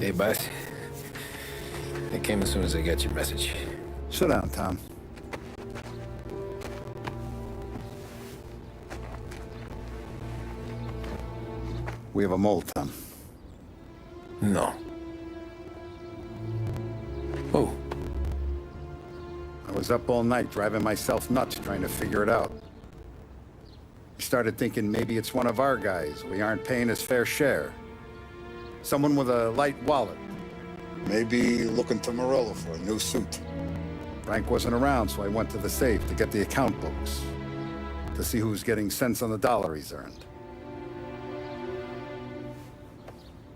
Hey, boss. I came as soon as I got your message. Sit down, Tom. We have a mole, Tom. No. Oh. I was up all night driving myself nuts trying to figure it out. I started thinking maybe it's one of our guys. We aren't paying his fair share. Someone with a light wallet. Maybe looking to Morello for a new suit. Frank wasn't around, so I went to the safe to get the account books. To see who's getting cents on the dollar he's earned.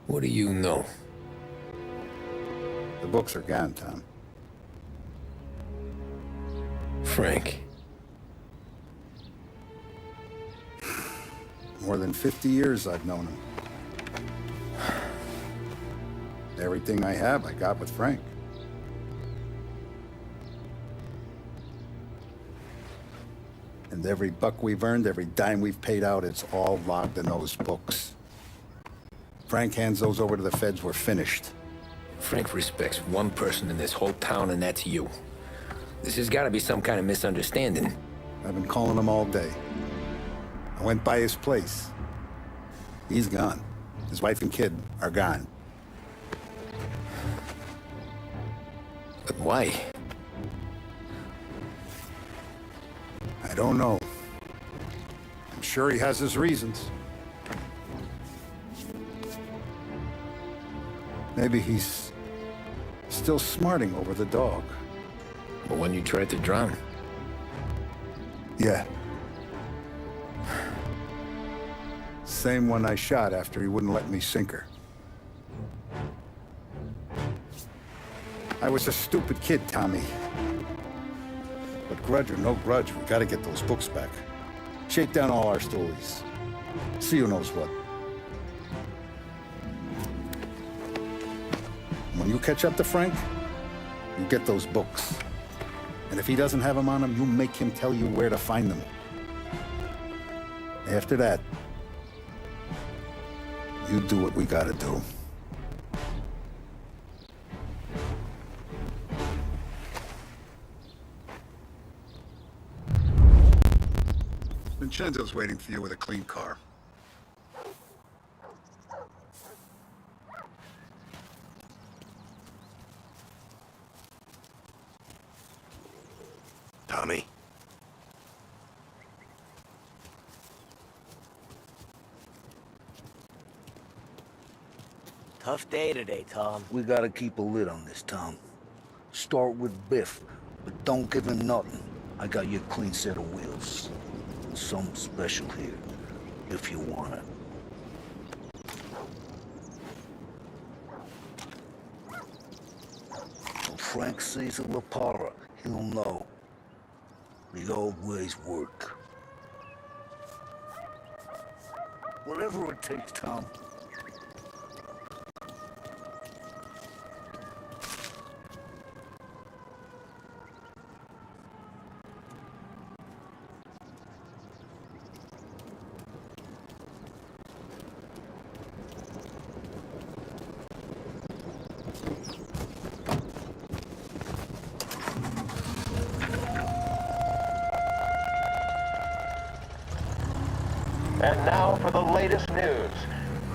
What do you know? The books are gone, Tom. Frank. More than 50 years I've known him. Everything I have, I got with Frank. And every buck we've earned, every dime we've paid out, it's all logged in those books. Frank hands those over to the feds, we're finished. Frank respects one person in this whole town, and that's you. This has got to be some kind of misunderstanding. I've been calling him all day. I went by his place. He's gone. His wife and kid are gone. But why? I don't know. I'm sure he has his reasons. Maybe he's still smarting over the dog. But when you tried to drown? Yeah. Same one I shot after he wouldn't let me sink her. I was a stupid kid, Tommy. But grudge or no grudge, we gotta get those books back. Shake down all our stories. See who knows what. When you catch up to Frank, you get those books. And if he doesn't have them on him, you make him tell you where to find them. After that, you do what we gotta do. Vincenzo's waiting for you with a clean car. Tommy? Tough day today, Tom. We gotta keep a lid on this, Tom. Start with Biff, but don't give him nothing. I got you a clean set of wheels. Something special here, if you want it. When Frank sees a La Parra, he'll know. The old ways work. Whatever it takes, Tom. And now for the latest news.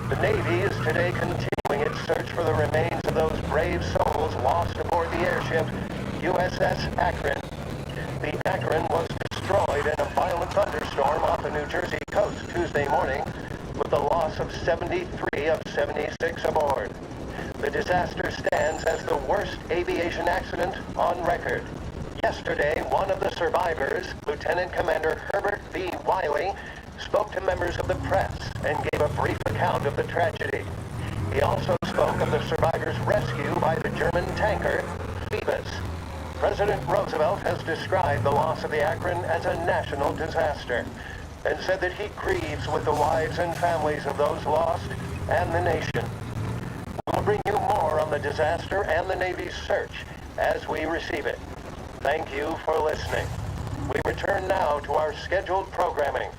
The Navy is today continuing its search for the remains of those brave souls lost aboard the airship USS Akron. The Akron was destroyed in a violent thunderstorm off the New Jersey coast Tuesday morning, with the loss of 73 of 76 aboard. The disaster stands as the worst aviation accident on record. Yesterday, one of the survivors, Lieutenant Commander Herbert B. Wiley, spoke to members of the press and gave a brief account of the tragedy. He also spoke of the survivors' rescue by the German tanker Phoebus. President Roosevelt has described the loss of the Akron as a national disaster and said that he grieves with the wives and families of those lost and the nation. We will bring you more on the disaster and the Navy's search as we receive it. Thank you for listening. We return now to our scheduled programming.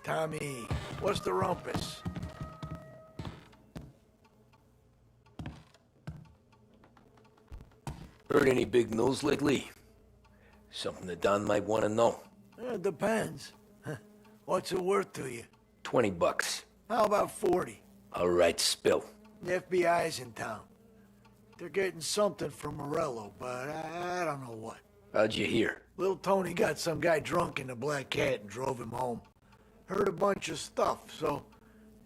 Tommy, what's the rumpus? Heard any big news lately? Something that Don might want to know. It depends. What's it worth to you? $20. How about 40? All right, spill. The FBI's in town. They're getting something from Morello, but I don't know what. How'd you hear? Little Tony got some guy drunk in the Black Cat and drove him home. Heard a bunch of stuff, so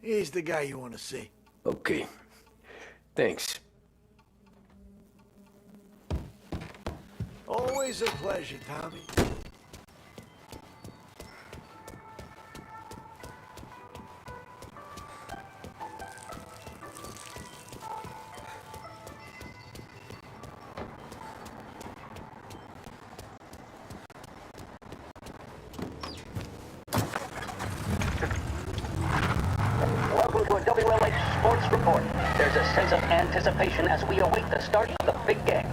he's the guy you want to see. Okay. Thanks. Always a pleasure, Tommy. Welcome to a WLH Sports Report. There's a sense of anticipation as we await the start of the big game.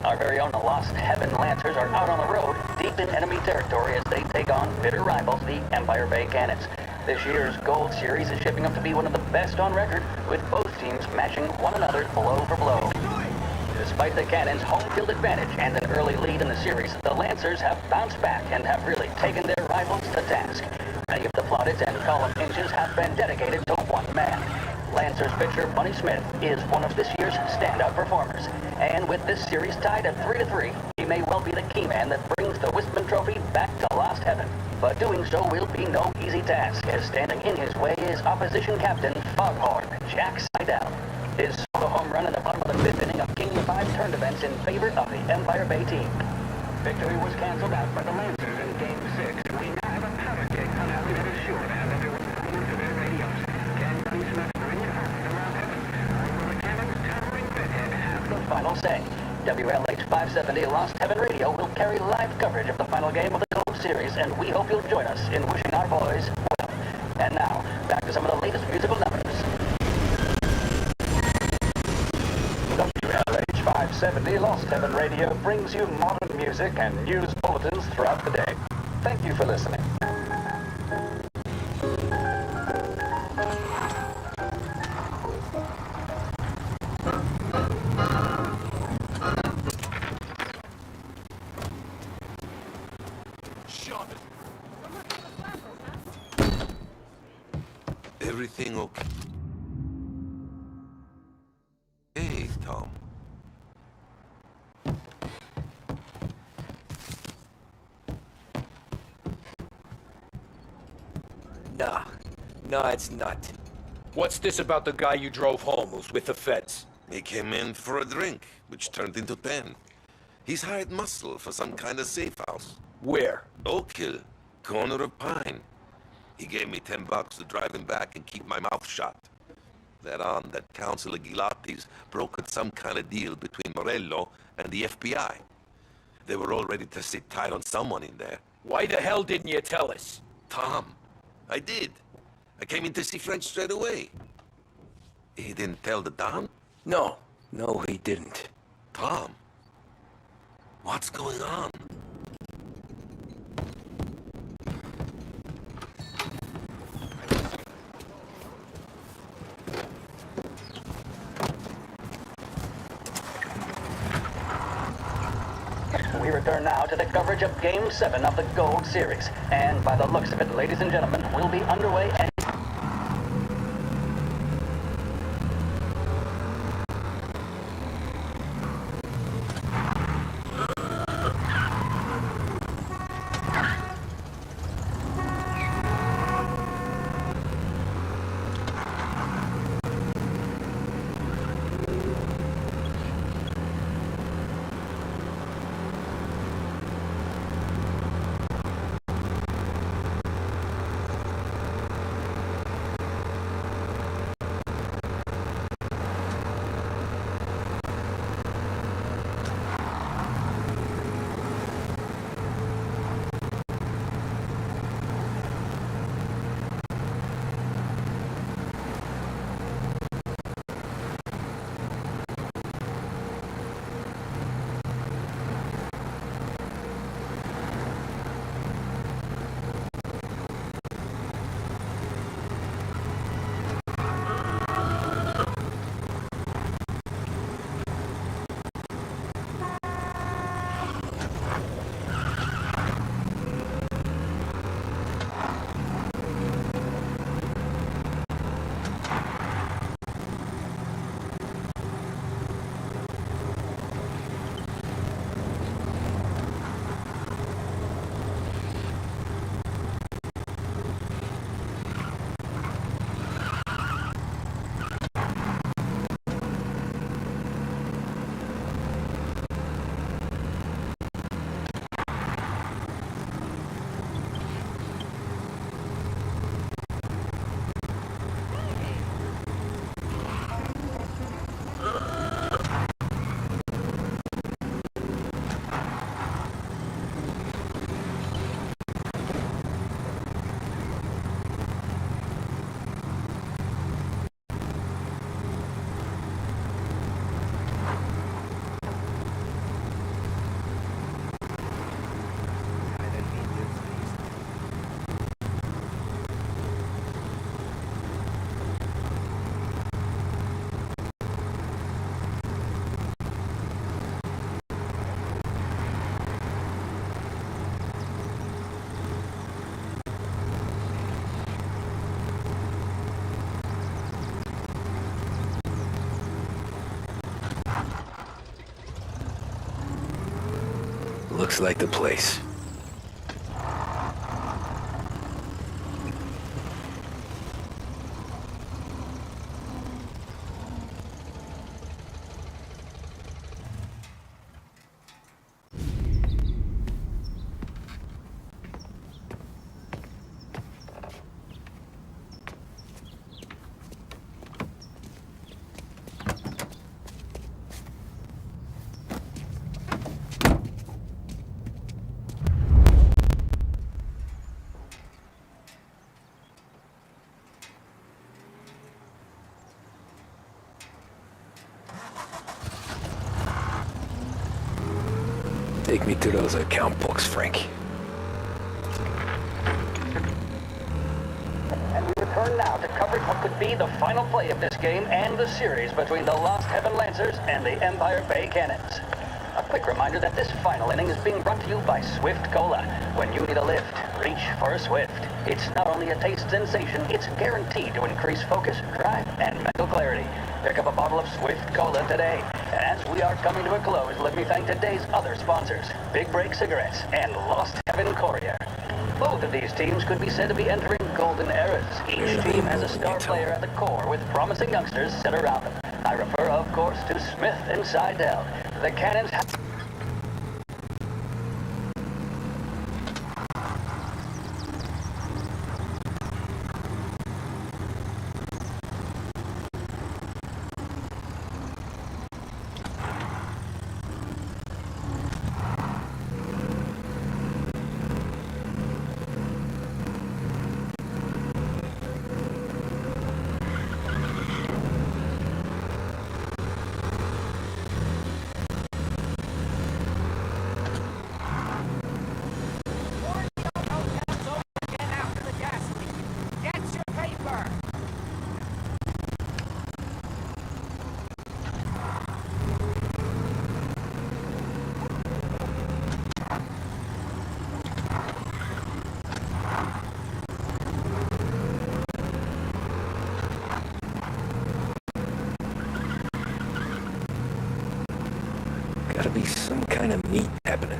Our very own Lost Heaven Lancers are out on the road, deep in enemy territory as they take on bitter rivals, the Empire Bay Cannons. This year's Gold Series is shaping up to be one of the best on record, with both teams matching one another blow for blow. Despite the Cannons' home field advantage and an early lead in the series, the Lancers have bounced back and have really taken their rivals to task. Many of the plaudits and column inches have been dedicated to one man. Lancers pitcher Bunny Smith is one of this year's standout performers. And with this series tied at 3-3, he may well be the key man that brings the Wistman Trophy back to Lost Heaven. But doing so will be no easy task, as standing in his way is opposition captain Foghorn Jack Seidel. His solo home run in the bottom of the fifth inning of Game 5 turned events in favor of the Empire Bay team. Victory was canceled out by the Lancers in Game 6. We now have a power kick finale that is sure to have everyone listening to their radios. Can Bunny Smith bring your heart around heaven? Or will the Cannons' towering redhead have the final say? WLH 570 Lost Heaven Radio will carry live coverage of the final game of the Gold Series, and we hope you'll join us in wishing our boys well. And now, back to some of the latest musical numbers. WLH 570 Lost Heaven Radio brings you modern music and news bulletins throughout the day. Thank you for listening. Everything okay? Hey, Tom. Nah, it's not. What's this about the guy you drove home who's with the feds? He came in for a drink, which turned into 10. He's hired muscle for some kind of safe house. Where? Oak Hill, corner of Pine. He gave me $10 to drive him back and keep my mouth shut. That Councilor Gilatti's brokered some kind of deal between Morello and the FBI. They were all ready to sit tight on someone in there. Why the hell didn't you tell us? Tom, I did. I came in to see French straight away. He didn't tell the Don? No, he didn't. Tom, what's going on? We return now to the coverage of Game 7 of the Gold Series. And by the looks of it, ladies and gentlemen, we'll be underway and... Looks like the place. Take me to those account books, Frank. And we return now to cover what could be the final play of this game and the series between the Lost Heaven Lancers and the Empire Bay Cannons. A quick reminder that this final inning is being brought to you by Swift Cola. When you need a lift, reach for a Swift. It's not only a taste sensation, it's guaranteed to increase focus, drive, and mental clarity. Pick up a bottle of Swift Cola today. And as we are coming to a close, let me thank today's other sponsors, Big Break Cigarettes and Lost Heaven Courier. Both of these teams could be said to be entering golden eras. Each team has a star player at the core with promising youngsters set around them. I refer, of course, to Smith and Seidel. The Cannons have... Gotta be some kind of meat happening.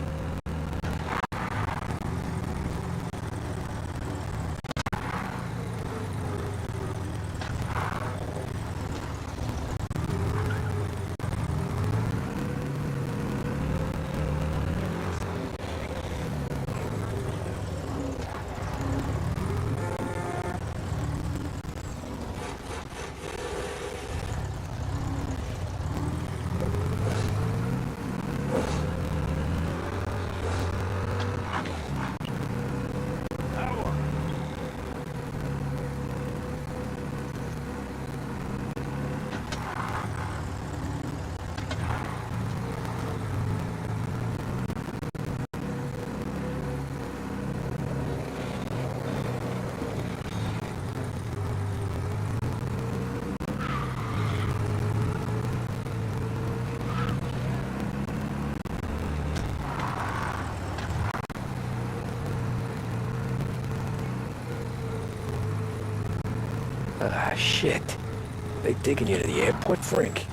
Ah, shit. They taking you to the airport, Frank?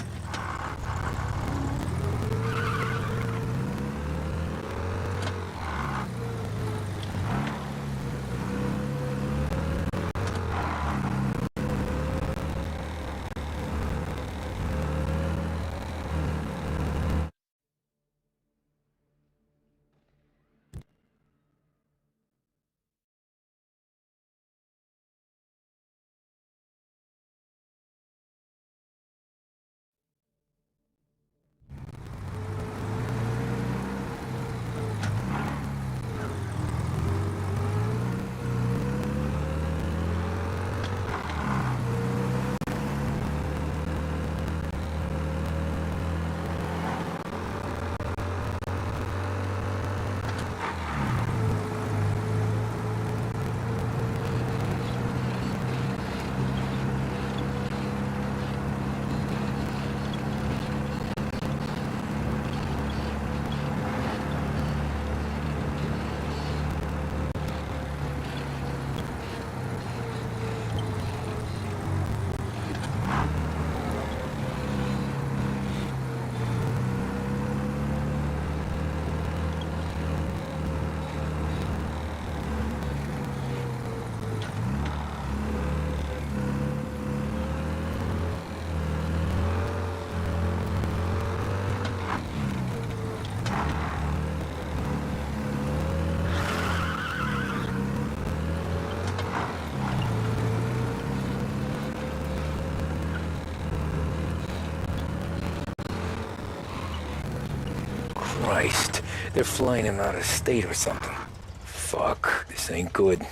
Christ, they're flying him out of state or something. Fuck, this ain't good.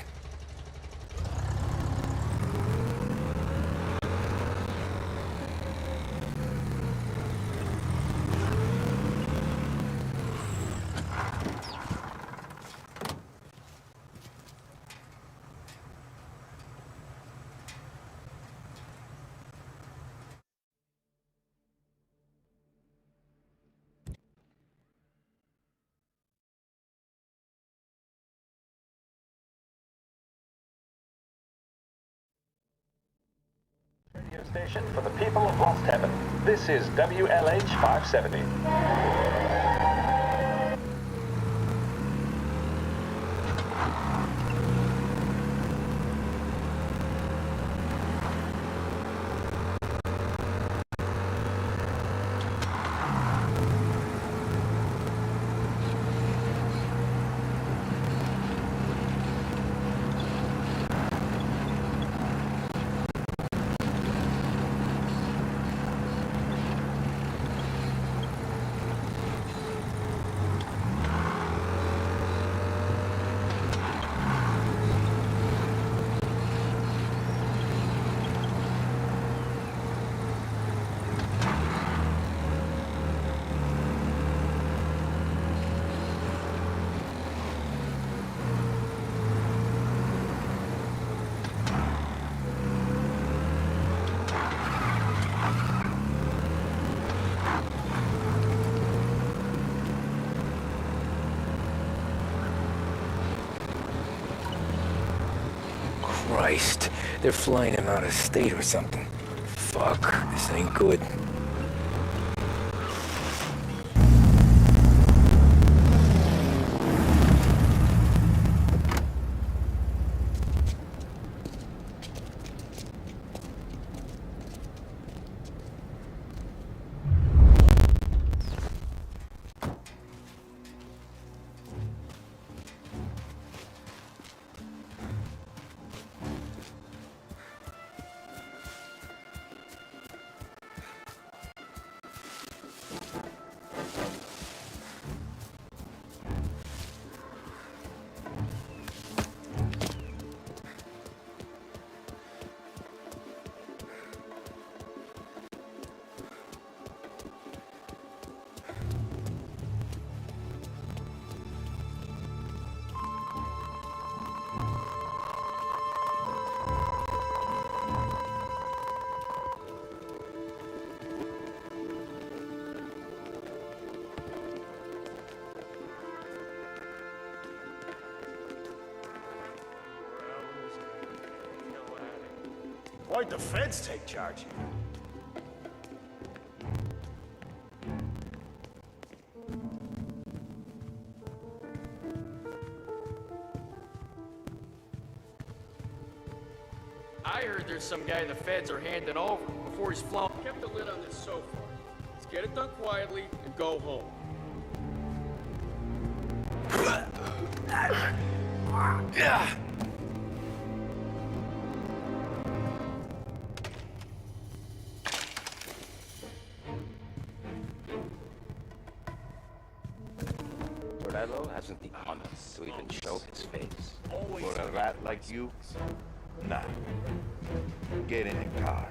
Radio station for the people of Lost Heaven. This is WLH 570. Christ, they're flying him out of state or something. Fuck, this ain't good. Why'd the feds take charge here? I heard there's some guy the feds are handing over before he's flown. Kept the lid on this so far. Let's get it done quietly and go home. Morello hasn't the honor to even show his face. For a rat like you, nah. Get in the car.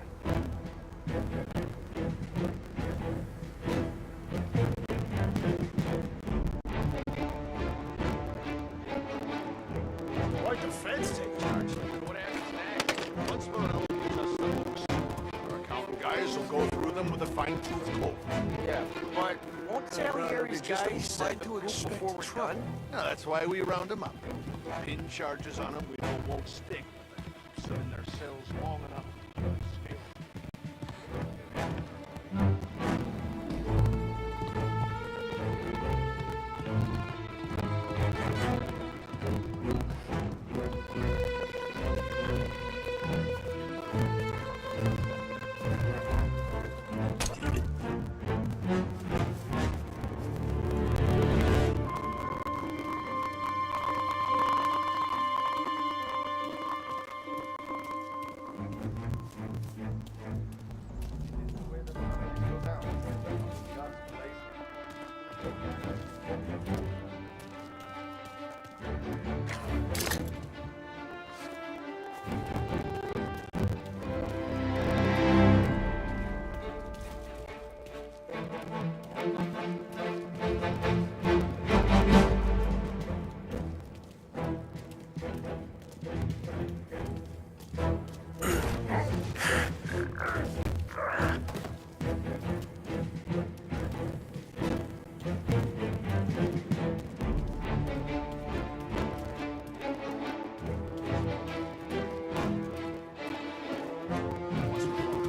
Why'd the feds take charge here? What happens next? Once Morello gives us the books, our accountant guys will go through them with a fine-tooth comb. Yeah, but won't Salieri's guys decide to before we're done? No, that's why we round them up. Pin charges on them we know won't stick. Keep them in their cells long enough to escape.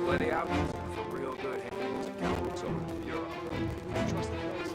Plenty out for real good hands. Account books over to the bureau. Trust the place.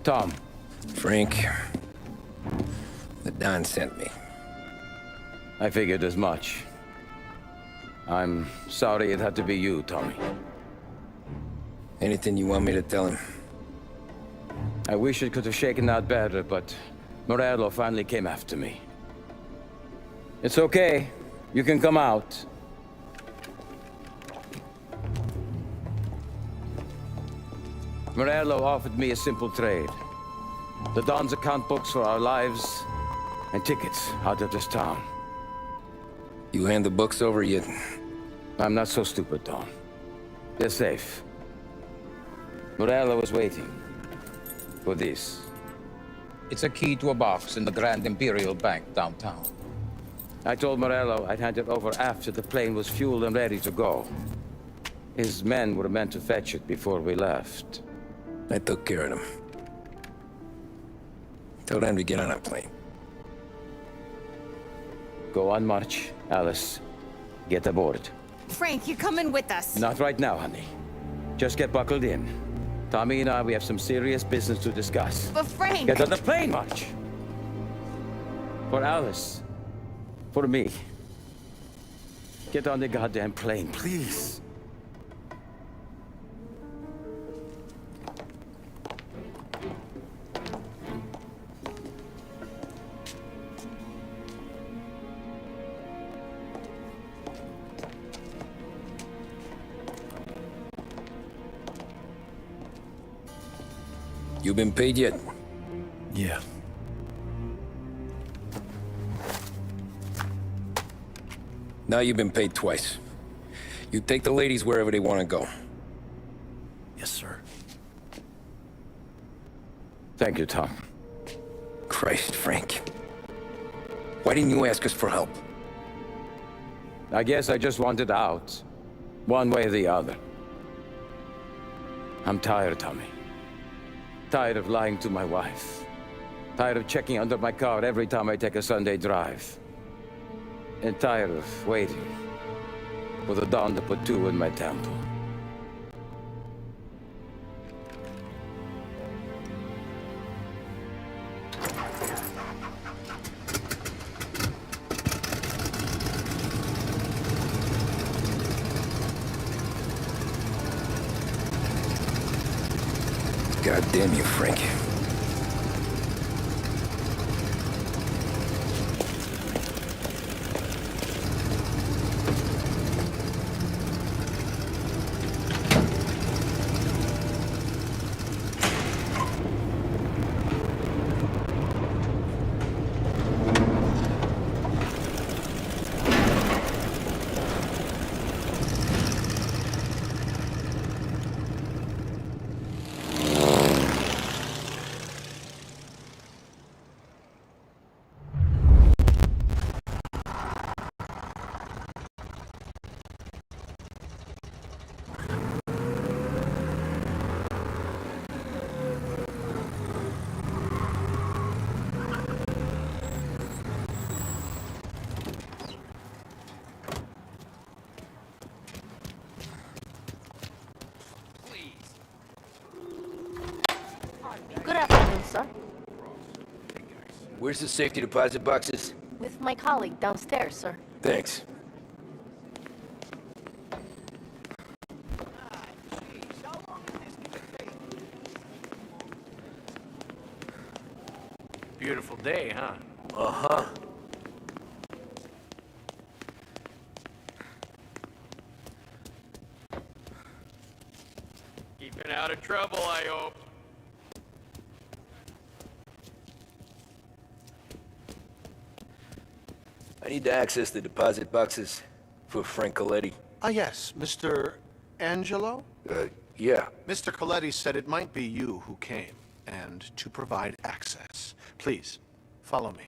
Tom. Frank, the Don sent me. I figured as much. I'm sorry it had to be you, Tommy. Anything you want me to tell him? I wish it could have shaken out better, but Morello finally came after me. It's okay. You can come out. Morello offered me a simple trade. The Don's account books for our lives and tickets out of this town. You hand the books over yet? I'm not so stupid, Don. They're safe. Morello was waiting for this. It's a key to a box in the Grand Imperial Bank downtown. I told Morello I'd hand it over after the plane was fueled and ready to go. His men were meant to fetch it before we left. I took care of them. Tell them to get on a plane. Go on, March. Alice, get aboard. Frank, you're coming with us. Not right now, honey. Just get buckled in. Tommy and I, we have some serious business to discuss. But Frank... Get on the plane, March! For Alice. For me. Get on the goddamn plane, please. You been paid yet? Yeah. Now you've been paid twice. You take the ladies wherever they want to go. Yes, sir. Thank you, Tom. Christ, Frank. Why didn't you ask us for help? I guess I just wanted out. One way or the other. I'm tired, Tommy. Tired of lying to my wife. Tired of checking under my car every time I take a Sunday drive. And tired of waiting for the dawn to put two in my temple. God damn you, Frank. Where's the safety deposit boxes? With my colleague downstairs, sir. Thanks. Beautiful day, huh? Uh-huh. Keeping out of trouble, I hope. I need to access the deposit boxes for Frank Coletti. Ah, yes, Mr. Angelo? Yeah. Mr. Coletti said it might be you who came, and to provide access. Please, follow me.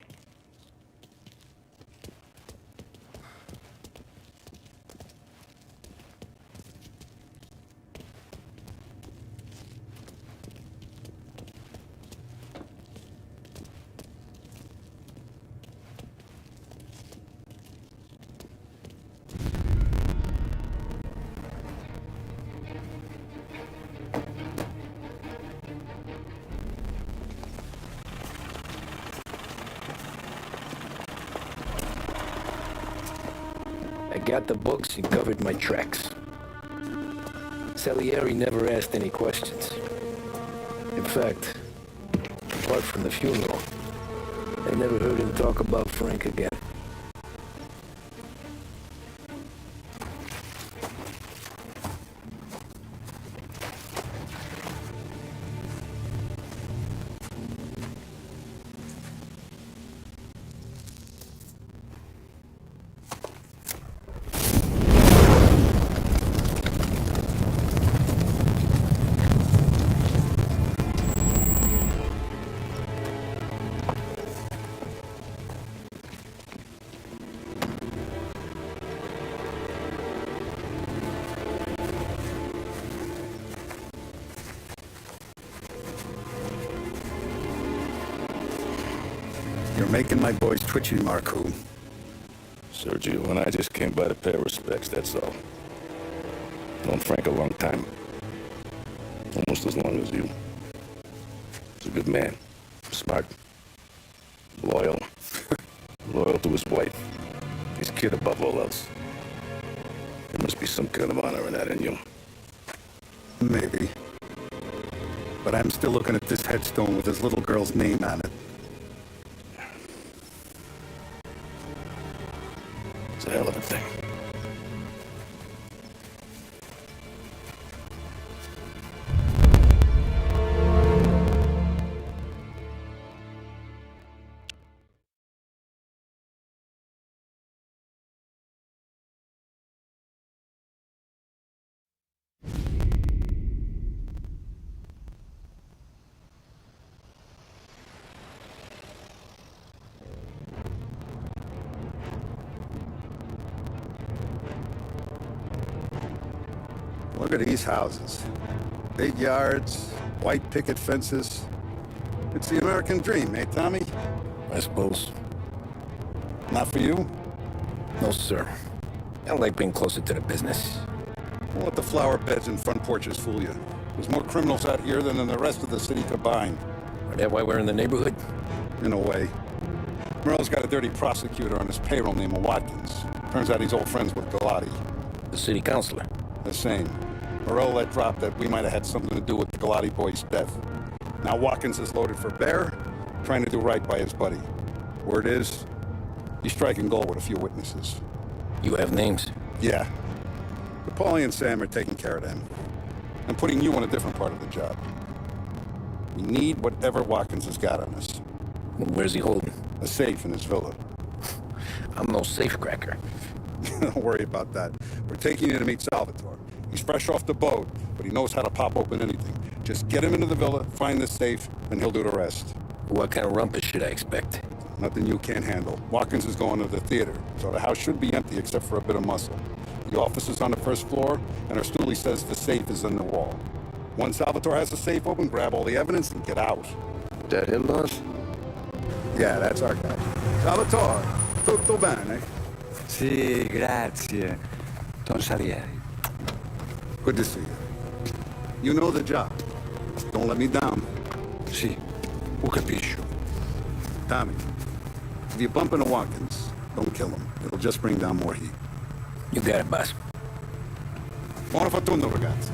I got the books and covered my tracks. Salieri never asked any questions. In fact, apart from the funeral, I never heard him talk about Frank again. You're making my boys twitchy, Marco. Sergio and I just came by to pay respects, that's all. Known Frank a long time. Almost as long as you. He's a good man. Smart. Loyal. Loyal to his wife. His kid above all else. There must be some kind of honor in that in you. Maybe. But I'm still looking at this headstone with his little girl's name on it. It's a hell of a thing. Look at these houses. Big yards, white picket fences. It's the American dream, eh, Tommy? I suppose. Not for you? No, sir. I like being closer to the business. Don't let the flower beds and front porches fool you. There's more criminals out here than in the rest of the city combined. Is that why we're in the neighborhood? In a way. Merle's got a dirty prosecutor on his payroll named Watkins. Turns out he's old friends with Galati. The city councilor. The same. Morello let drop that we might have had something to do with the Galati boy's death. Now Watkins is loaded for bear, trying to do right by his buddy. Word is, he's striking gold with a few witnesses. You have names? Yeah. But Paulie and Sam are taking care of them. I'm putting you on a different part of the job. We need whatever Watkins has got on us. Where's he holding? A safe in his villa. I'm no safecracker. Don't worry about that. We're taking you to meet Salvatore. He's fresh off the boat, but he knows how to pop open anything. Just get him into the villa, find the safe, and he'll do the rest. What kind of rumpus should I expect? Nothing you can't handle. Watkins is going to the theater, so the house should be empty except for a bit of muscle. The office is on the first floor, and our stoolie says the safe is in the wall. Once Salvatore has the safe open, grab all the evidence and get out. That him, boss? Yeah, that's our guy. Salvatore, tutto bene? Sì, grazie. Don Salieri. Good to see you. You know the job. Don't let me down. Sì, ho capisco. Tommy, if you bump into Watkins, don't kill him. It'll just bring down more heat. You got it, boss. Buona fortuna, ragazzi.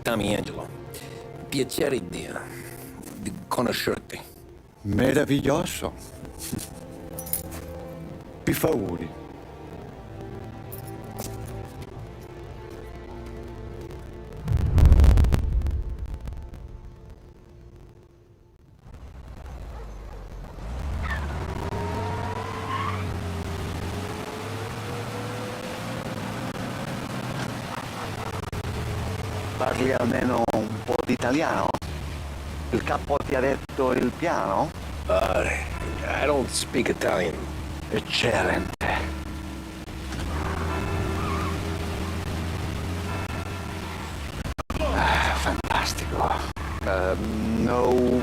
Tommy Angelo. Piacere di conoscerti. Meraviglioso. Mi fa auguri. Parli almeno un po' di italiano? Il capo ti ha detto il piano? I don't speak Italian. Eccellente. Fantastico. No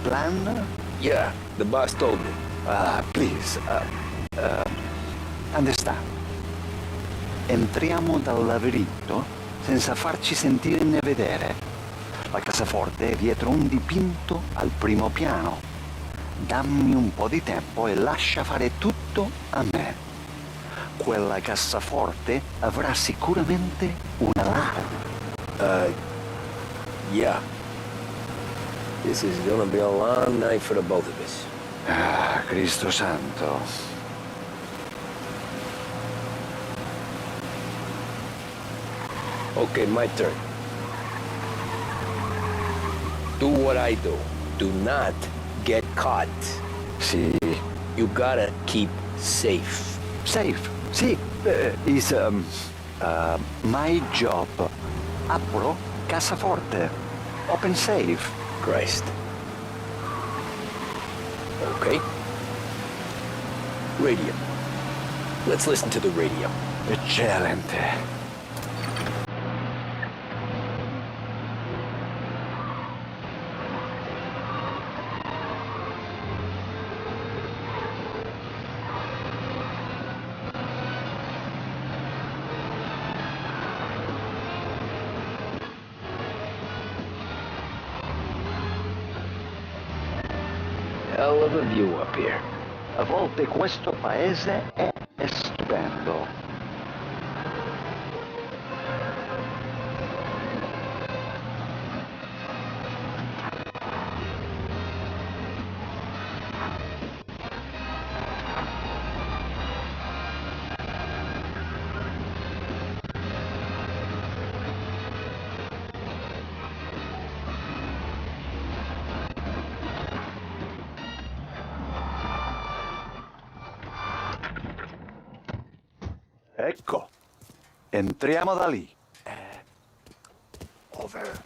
plan? Yeah, the boss told me. Please, understand. Entriamo dal labirinto senza farci sentire né vedere. La cassaforte è dietro un dipinto al primo piano. Dammi un po' di tempo e lascia fare tutto a me. Quella cassaforte avrà sicuramente un allarme. Yeah. This is gonna be a long night for the both of us. Cristo santo. Okay, my turn. Do what I do. Do not get caught. Sì. You gotta keep safe. Safe? Sì. Is my job. Apro cassaforte. Open safe. Christ. Okay. Radio. Let's listen to the radio. Eccellente. Hell of a view up here. A volte questo paese è stupendo. Ecco, entriamo da lì. Over.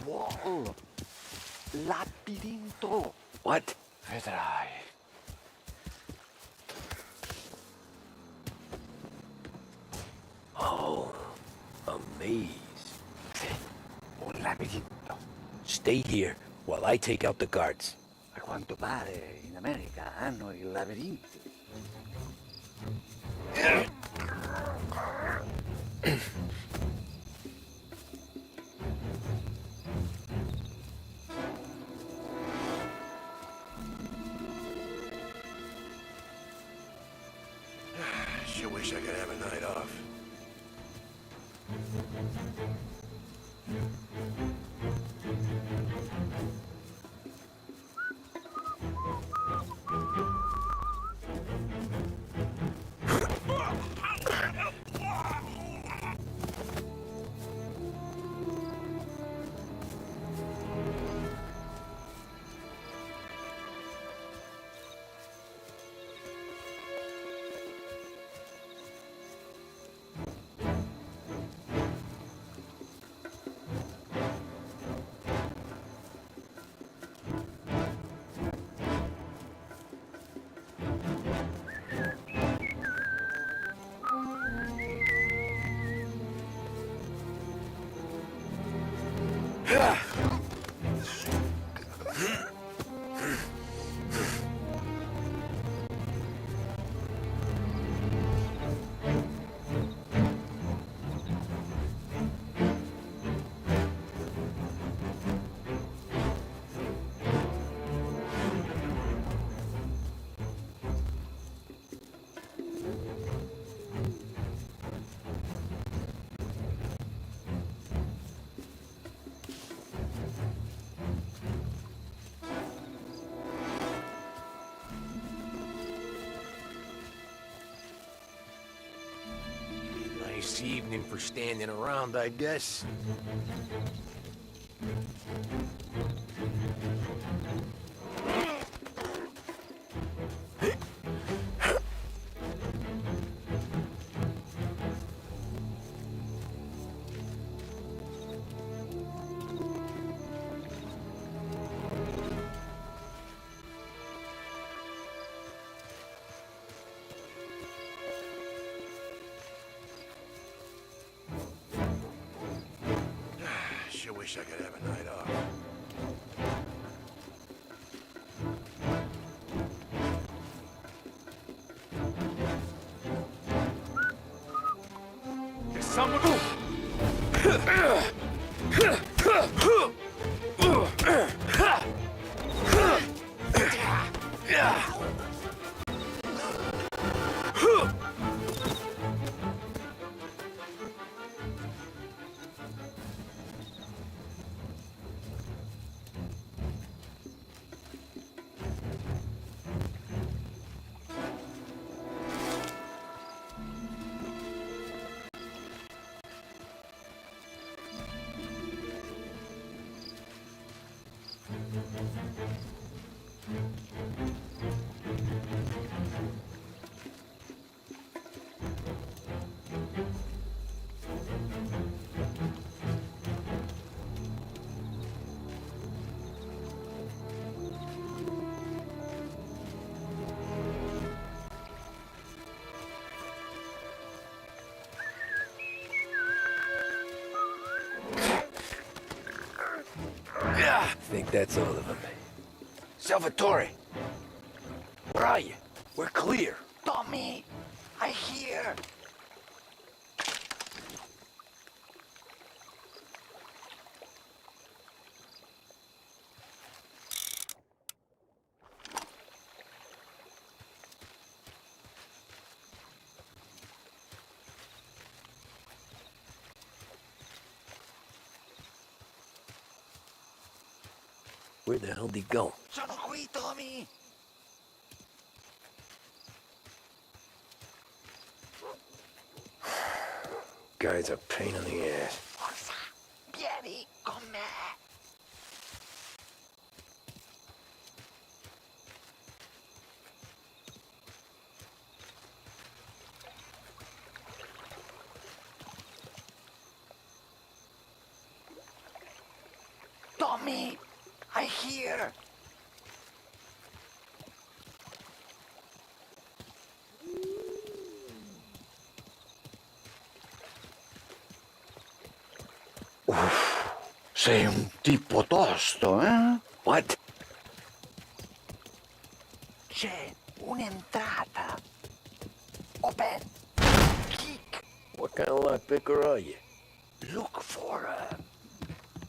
Wall. Labirinto. What? Vedrai. Oh, a maze. Sì, un labirinto. Stay here while I take out the guards. A quanto pare in America hanno i labirinti. Sure wish I could have a night off. Nice evening for standing around, I guess. Sure wish I could have a night off. Is someone... I think that's all of them. Salvatore! Where are you? We're clear. Tommy, I hear. Where the hell did he go? Sono qui, Tommy. Guy's a pain in the ass. Forza, vieni con me. Tommy, I hear. Sei un tipo tosto, eh? What? C'è un'entrata. Open. Kick. What kind of lockpicker are you? Look for a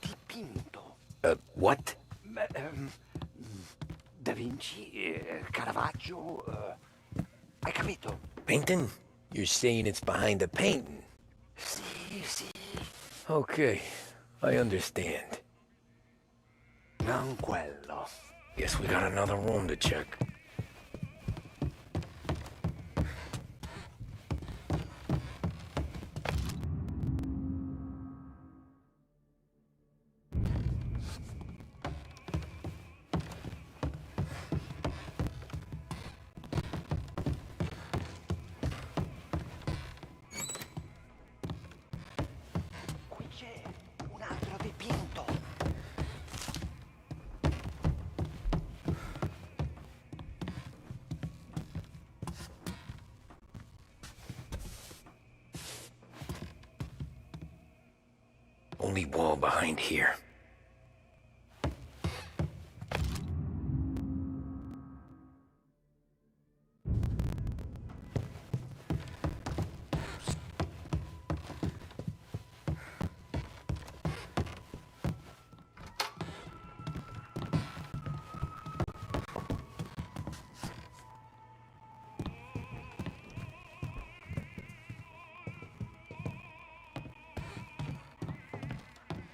dipinto. What? Da Vinci, Caravaggio, hai capito? Painting? You're saying it's behind the painting? Sì, sì. Okay, I understand. Non quello. Guess we got another room to check. Qui c'è un altro dipinto. Only wall behind here.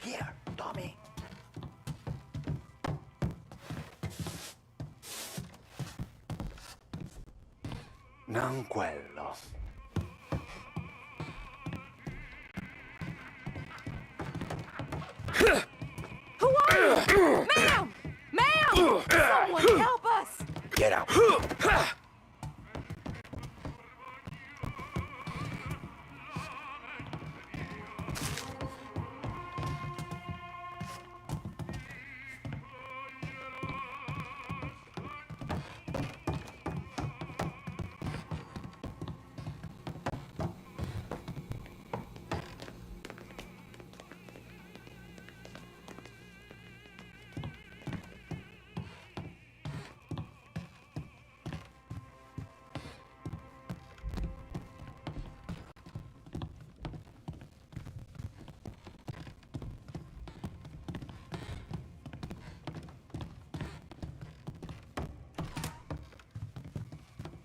Here, Tommy. Non quello. Who are you? Ma'am! Ma'am! Someone help us! Get out.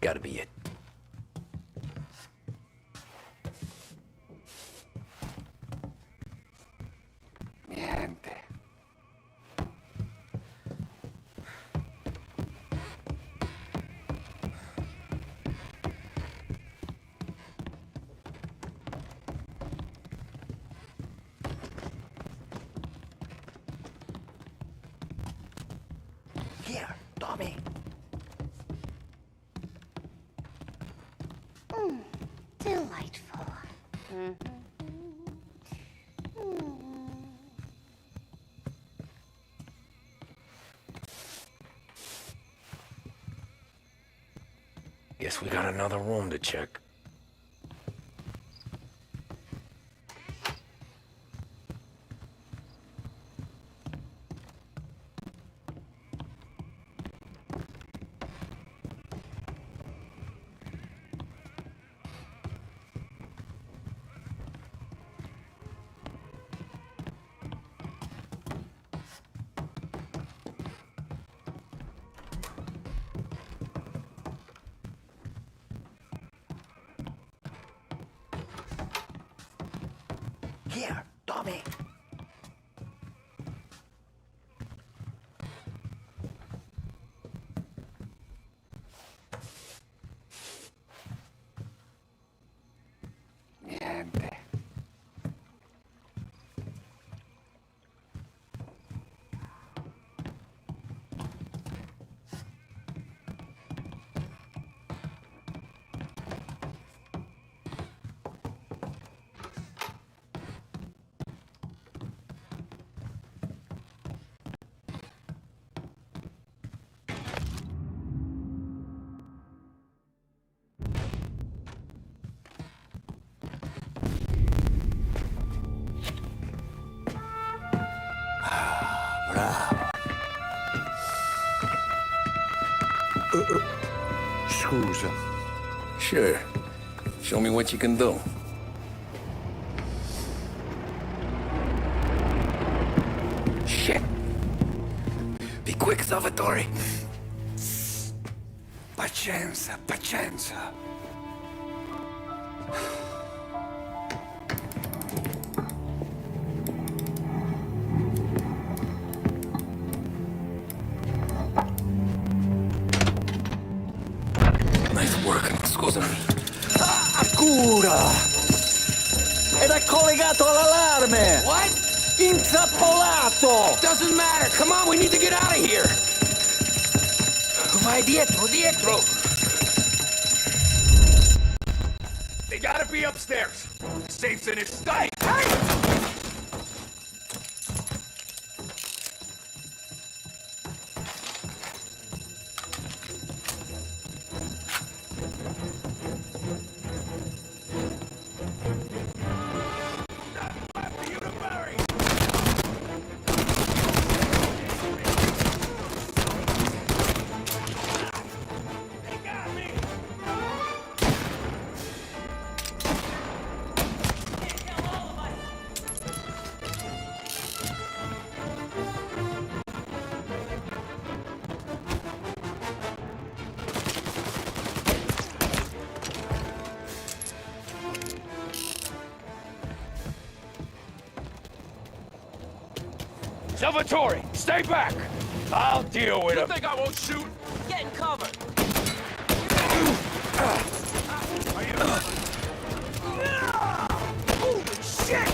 Gotta be it. Niente. Here, Tommy. Delightful. Guess we got another room to check. Here, Tommy. Niente. Scusa. Sure. Show me what you can do. Shit. Be quick, Salvatore. Pazienza, pazienza. Nice work, scusami. Cura! Ed è collegato all'allarme! What? Intrappolato! Doesn't matter. Come on, we need to get out of here. Vai dietro, dietro! They gotta be upstairs. Safe's in his state. Salvatore, stay back! I'll deal with him. You think I won't shoot? Get in cover! Holy shit!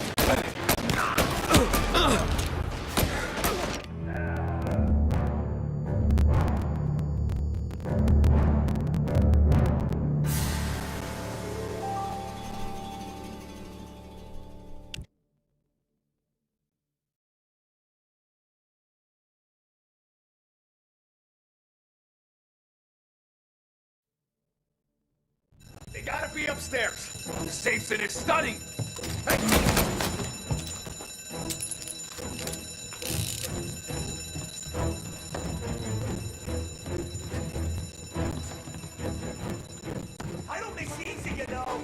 might be upstairs. The safe's in his study. I don't miss easy, you know.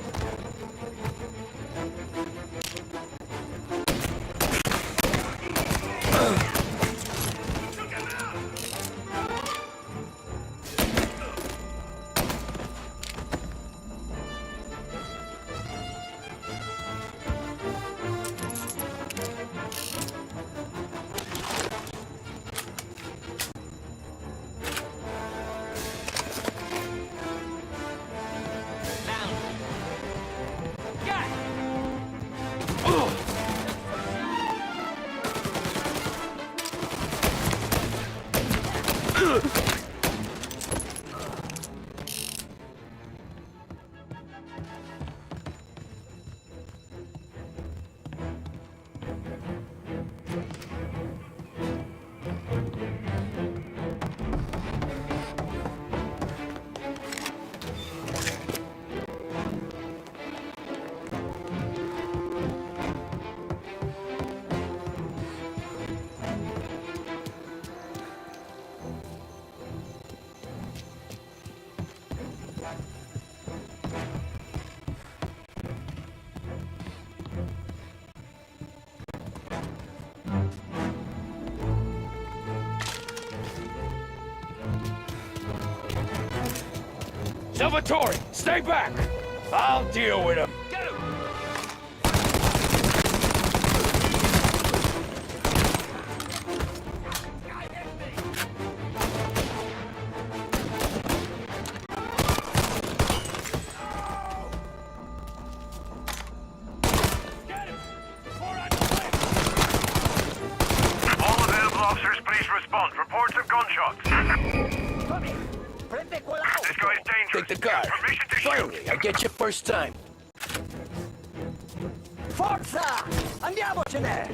Salvatore, stay back! I'll deal with him. Get him! All available officers, please respond. Reports of gunshots. This guy's dangerous. Take the car. Permission to shoot. Finally, I get you first time. Forza! Andiamocene!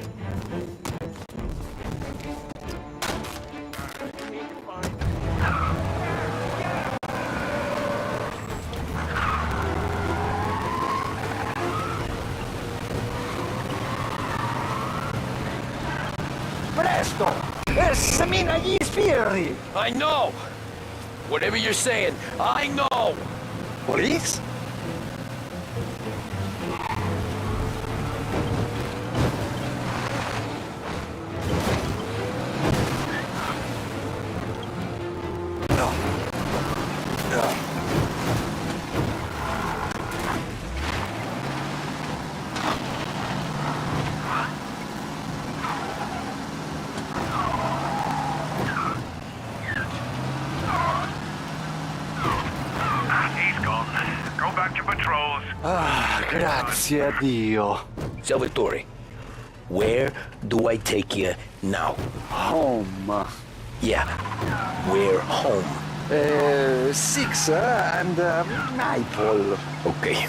Presto! E semina gli sbirri! I know! Whatever you're saying, I know! Police? Grazie a Dio. Salvatore, where do I take you now? Home. Yeah, we're home. Six and Naples. Okay.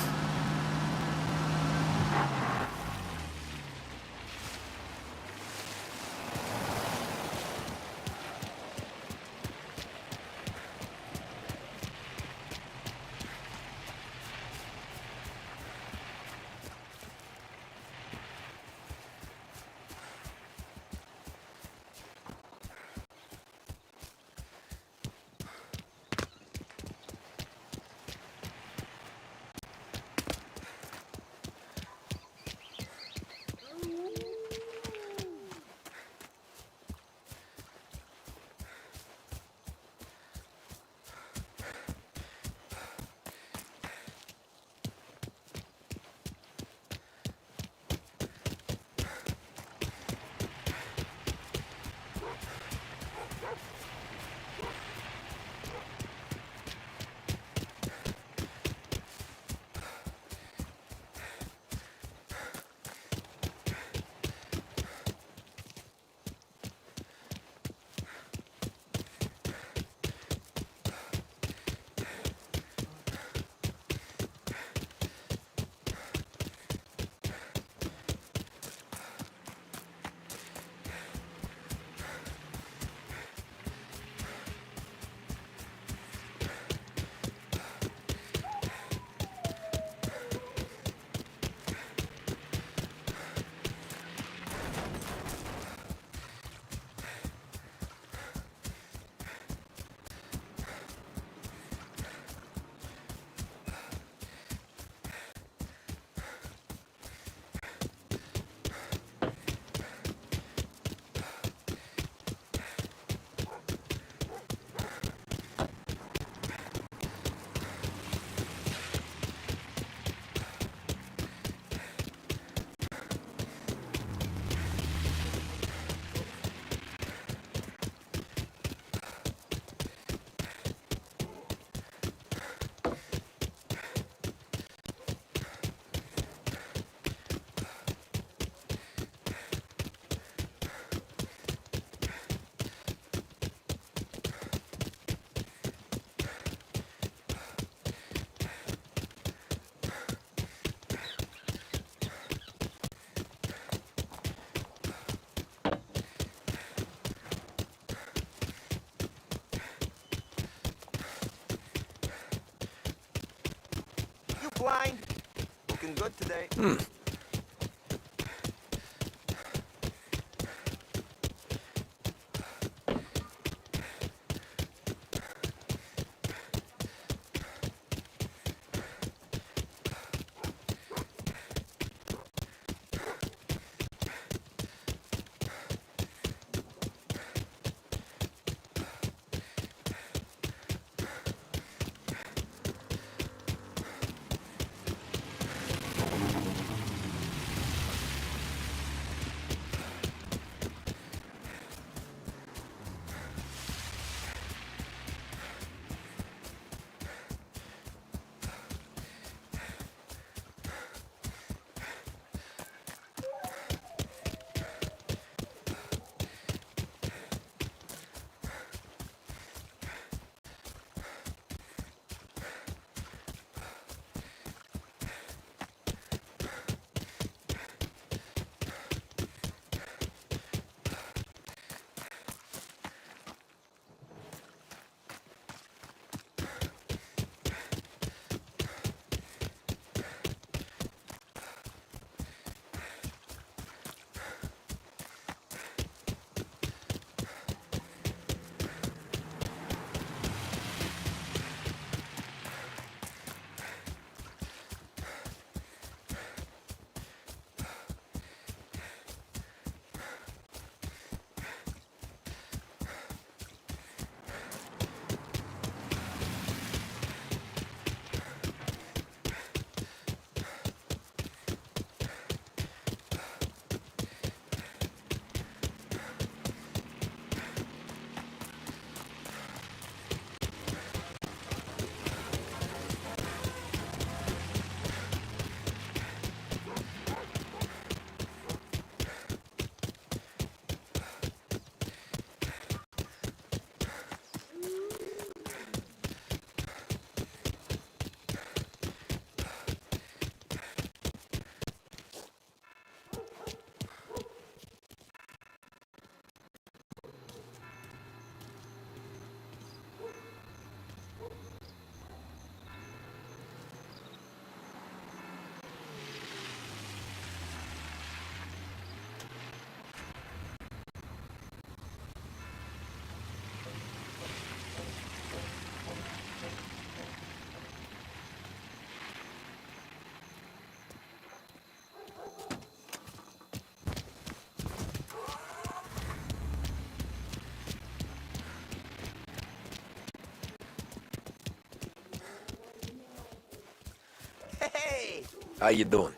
line? Looking good today. Hey! How you doing?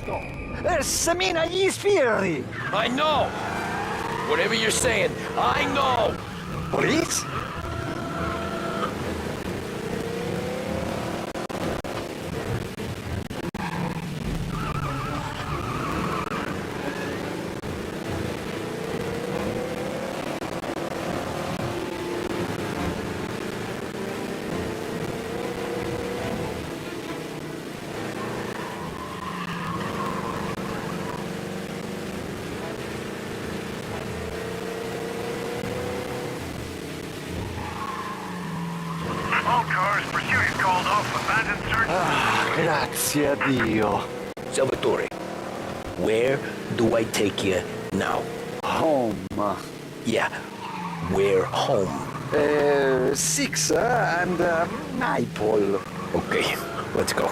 questo? Semina gli sfiri! I know! Whatever you're saying, I know! Police? All cars, pursuit is called off. Abandoned search. Grazie a Dio. Salvatore, where do I take you now? Home. Yeah, where home? 6 and Maple. Okay, let's go.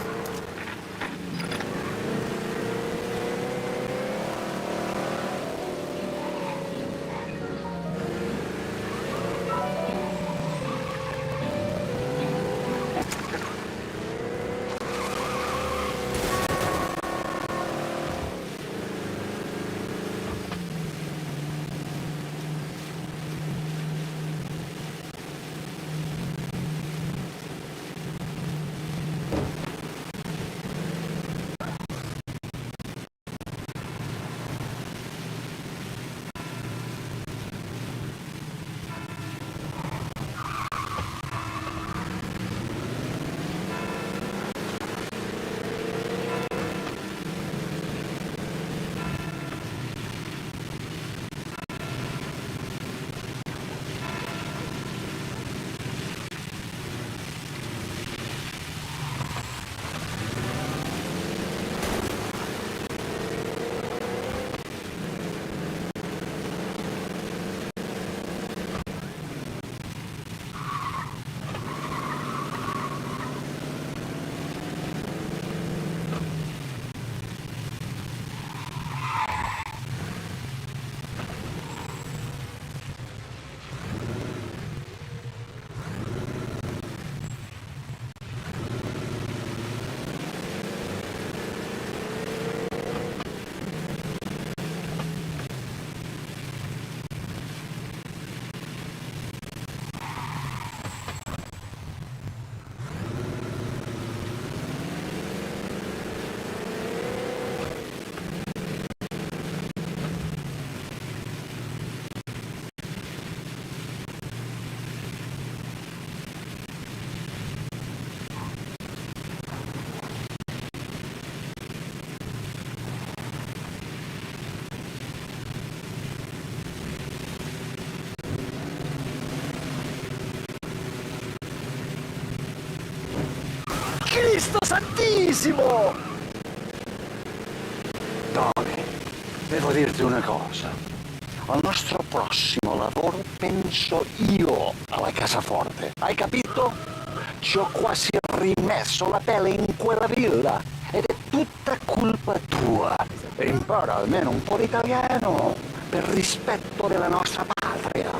Cristo Santissimo! Tony, devo dirti una cosa. Al nostro prossimo lavoro penso io alla cassaforte. Hai capito? Ci ho quasi rimesso la pelle in quella villa ed è tutta colpa tua. E impara almeno un po' di italiano per rispetto della nostra patria.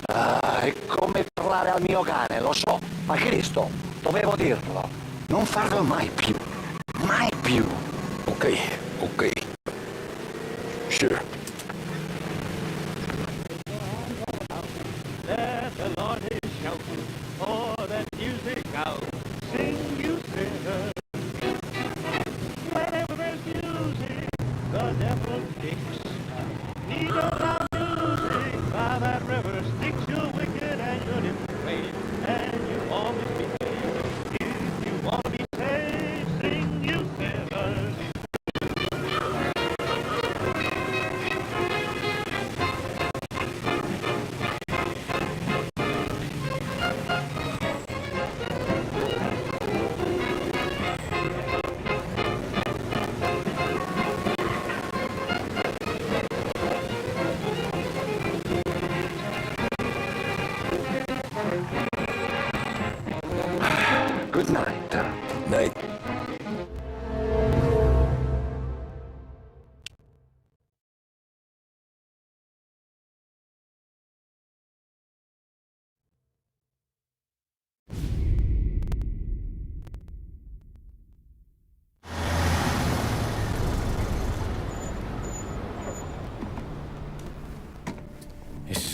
È come parlare al mio cane, lo so, ma Cristo, dovevo dirlo. Non farlo mai più. Mai più. Okay, okay. Sure. That the Lord is shouting, pour that music out, sing you sinners. Whenever there's music, the devil kicks. Need of our music by that river, sticks you wicked and good in faith, and you always behave. If you want to be saved, sing you sinners. Good night. Night.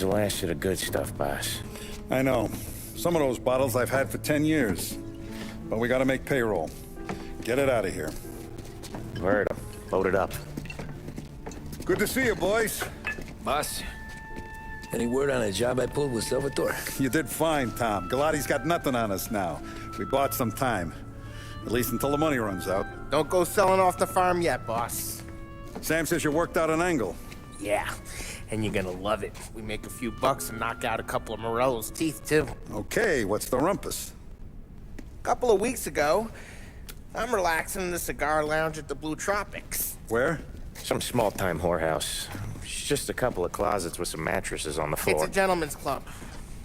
is the last of the good stuff, boss. I know. Some of those bottles I've had for 10 years. But we gotta make payroll. Get it out of here. Word, load it up. Good to see you, boys. Boss, any word on a job I pulled with Salvatore? You did fine, Tom. Galati's got nothing on us now. We bought some time. At least until the money runs out. Don't go selling off the farm yet, boss. Sam says you worked out an angle. Yeah, and you're gonna love it. We make a few bucks and knock out a couple of Morello's teeth, too. Okay, what's the rumpus? A couple of weeks ago, I'm relaxing in the cigar lounge at the Blue Tropics. Where? Some small-time whorehouse. It's just a couple of closets with some mattresses on the floor. It's a gentleman's club.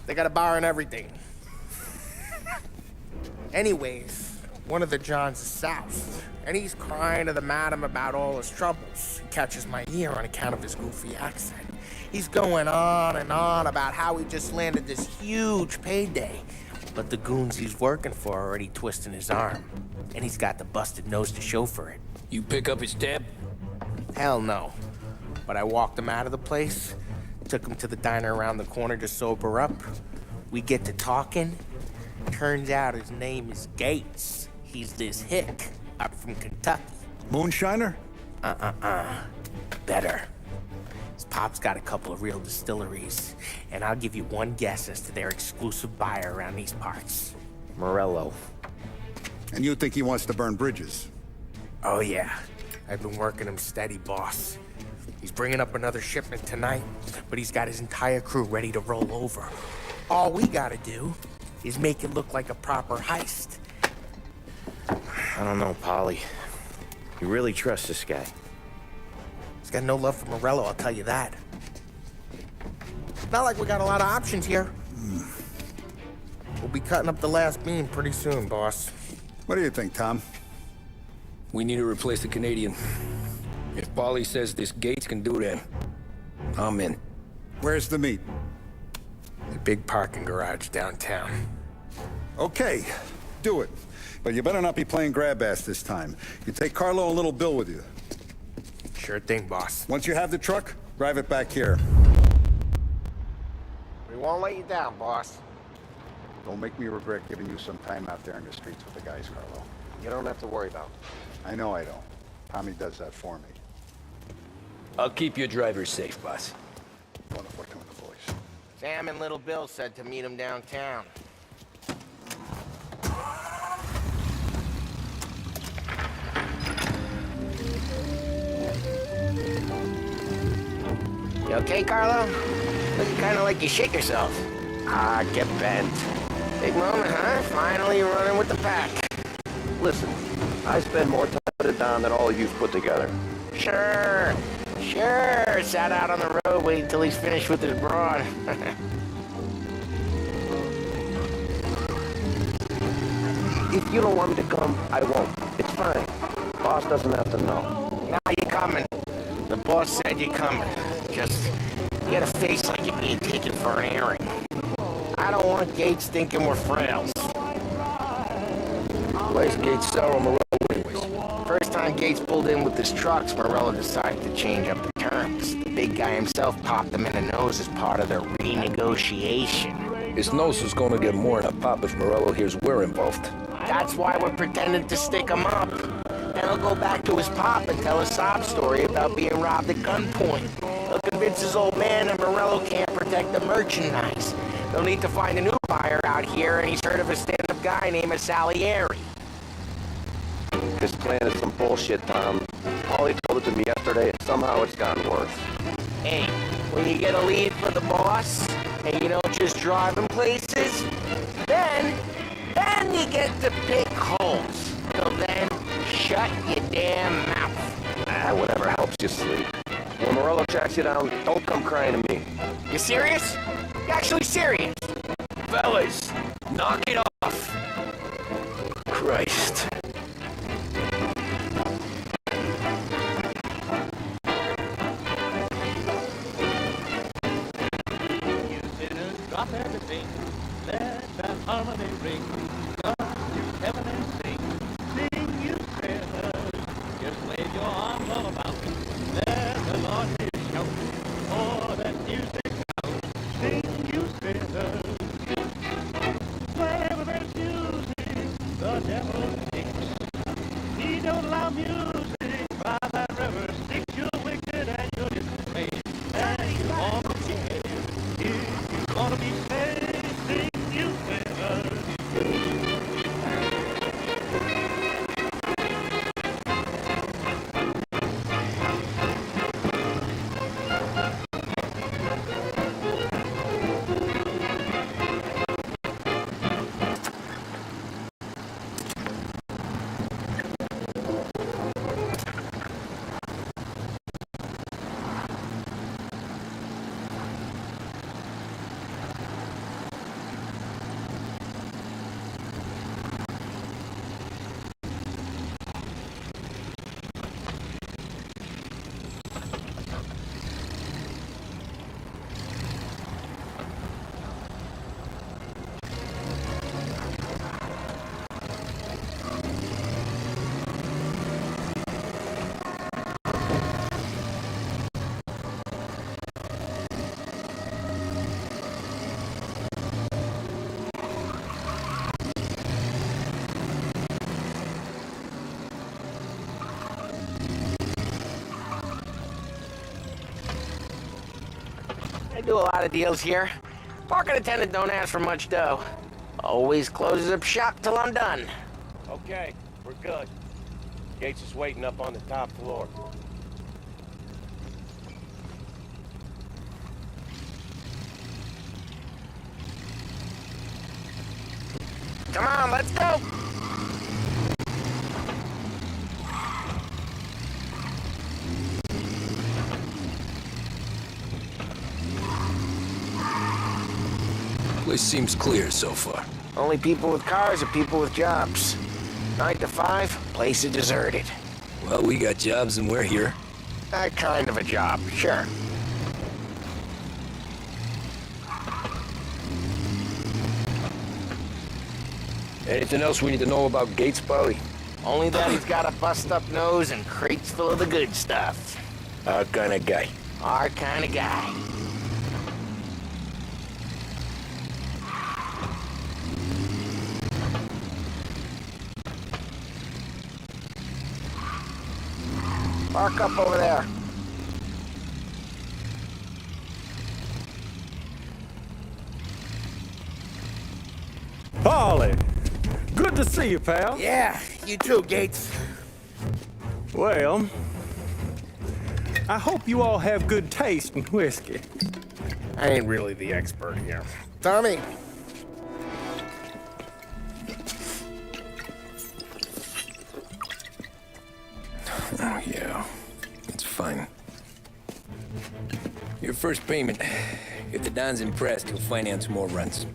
They got a bar and everything. Anyways, one of the Johns is south, and he's crying to the madam about all his troubles. He catches my ear on account of his goofy accent. He's going on and on about how he just landed this huge payday, but the goons he's working for are already twisting his arm, and he's got the busted nose to show for it. You pick up his tab? Hell no. But I walked him out of the place, took him to the diner around the corner to sober up. We get to talking. Turns out his name is Gates. He's this hick up from Kentucky. Moonshiner? Better. His pop's got a couple of real distilleries, and I'll give you one guess as to their exclusive buyer around these parts. Morello. And you think he wants to burn bridges? Oh yeah. I've been working him steady, boss. He's bringing up another shipment tonight, but he's got his entire crew ready to roll over. All we gotta do is make it look like a proper heist. I don't know, Polly. You really trust this guy? He's got no love for Morello, I'll tell you that. It's not like we got a lot of options here. We'll be cutting up the last beam pretty soon, boss. What do you think, Tom? We need to replace the Canadian. If Polly says this Gates can do that, I'm in. Where's the meet? The big parking garage downtown. Okay, do it. But you better not be playing grab ass this time. You take Carlo and Little Bill with you. Sure thing, boss. Once you have the truck, drive it back here. We won't let you down, boss. Don't make me regret giving you some time out there in the streets with the guys, Carlo. You don't have to worry about it. I know I don't. Tommy does that for me. I'll keep your drivers safe, boss. Wonderful coming to voice. Sam and Little Bill said to meet him downtown. You okay, Carlo? Looking kind of like you shake yourself. Ah, get bent. Big moment, huh? Finally running with the pack. Listen, I spend more time with it down than all of you've put together. Sure. Sat out on the road waiting till he's finished with his broad. If you don't want me to come, I won't. It's fine. Boss doesn't have to know. Now you're coming. The boss said you're coming. Just get a face like you're being taken for an airing. I don't want Gates thinking we're frails. Where's Gates Sorrow Morello anyways? First time Gates pulled in with his trucks, Morello decided to change up the terms. The big guy himself popped him in the nose as part of the renegotiation. His nose is gonna get more than a pop if Morello hears we're involved. That's why we're pretending to stick him up. Then he'll go back to his pop and tell a sob story about being robbed at gunpoint. He'll convince his old man that Morello can't protect the merchandise. They'll need to find a new buyer out here, and he's heard of a stand-up guy named Salieri. This plan is some bullshit, Tom. All he told it to me yesterday, and somehow it's gotten worse. Hey, when you get a lead for the boss, and you don't just drive him places, then you get to pick holes. Till then, shut your damn mouth. Whatever helps you sleep. When Morello tracks you down, don't come crying to me. You serious? You actually serious? Fellas, knock it off. Christ. You didn't drop everything. Let that harmony ring. Up to heaven and sing. Sing you prayers. Just wave your arms all about me. Let the Lord hear you shout. For that music out. devil sticks. He don't allow music by that river. Sticks you're wicked and you're dismayed. And you want to behave. If you want to be saved, sing you favor. I do a lot of deals here. Parking attendant don't ask for much dough. Always closes up shop till I'm done. Okay, we're good. Gates is waiting up on the top floor. Come on, let's go! Place seems clear so far. Only people with cars are people with jobs. 9 to 5, place is deserted. Well, we got jobs and we're here. That kind of a job, sure. Anything else we need to know about Gates, Polly? Only that he's got a bust-up nose and crates full of the good stuff. Our kind of guy. Our kind of guy. Park up over there. Polly, good to see you, pal. Yeah, you too, Gates. Well, I hope you all have good taste in whiskey. I ain't really the expert here. Tommy. Oh, yeah. It's fine. Your first payment. If the Don's impressed, he'll finance more runs.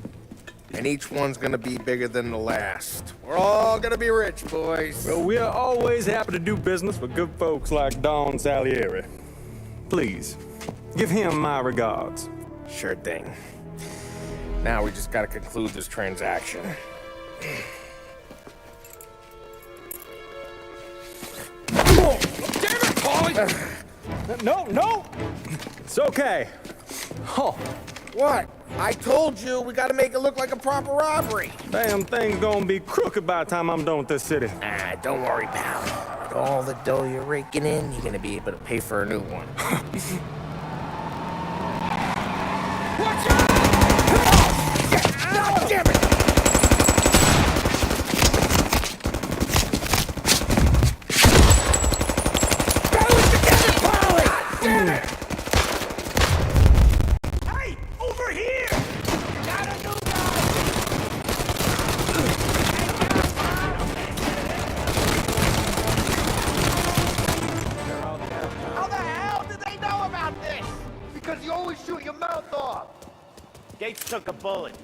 And each one's gonna be bigger than the last. We're all gonna be rich, boys. Well, we're always happy to do business with good folks like Don Salieri. Please, give him my regards. Sure thing. Now we just gotta conclude this transaction. Oh, damn it, Paulie! No! It's okay. Oh. What? I told you, we gotta make it look like a proper robbery. Damn thing's gonna be crooked by the time I'm done with this city. Ah, don't worry, pal. With all the dough you're raking in, you're gonna be able to pay for a new one. Watch out! Oh, damn it! Go together, Polly! Damn it! Hey, over here! Got a new guy! How the hell did they know about this? Because you always shoot your mouth off. Gates took a bullet.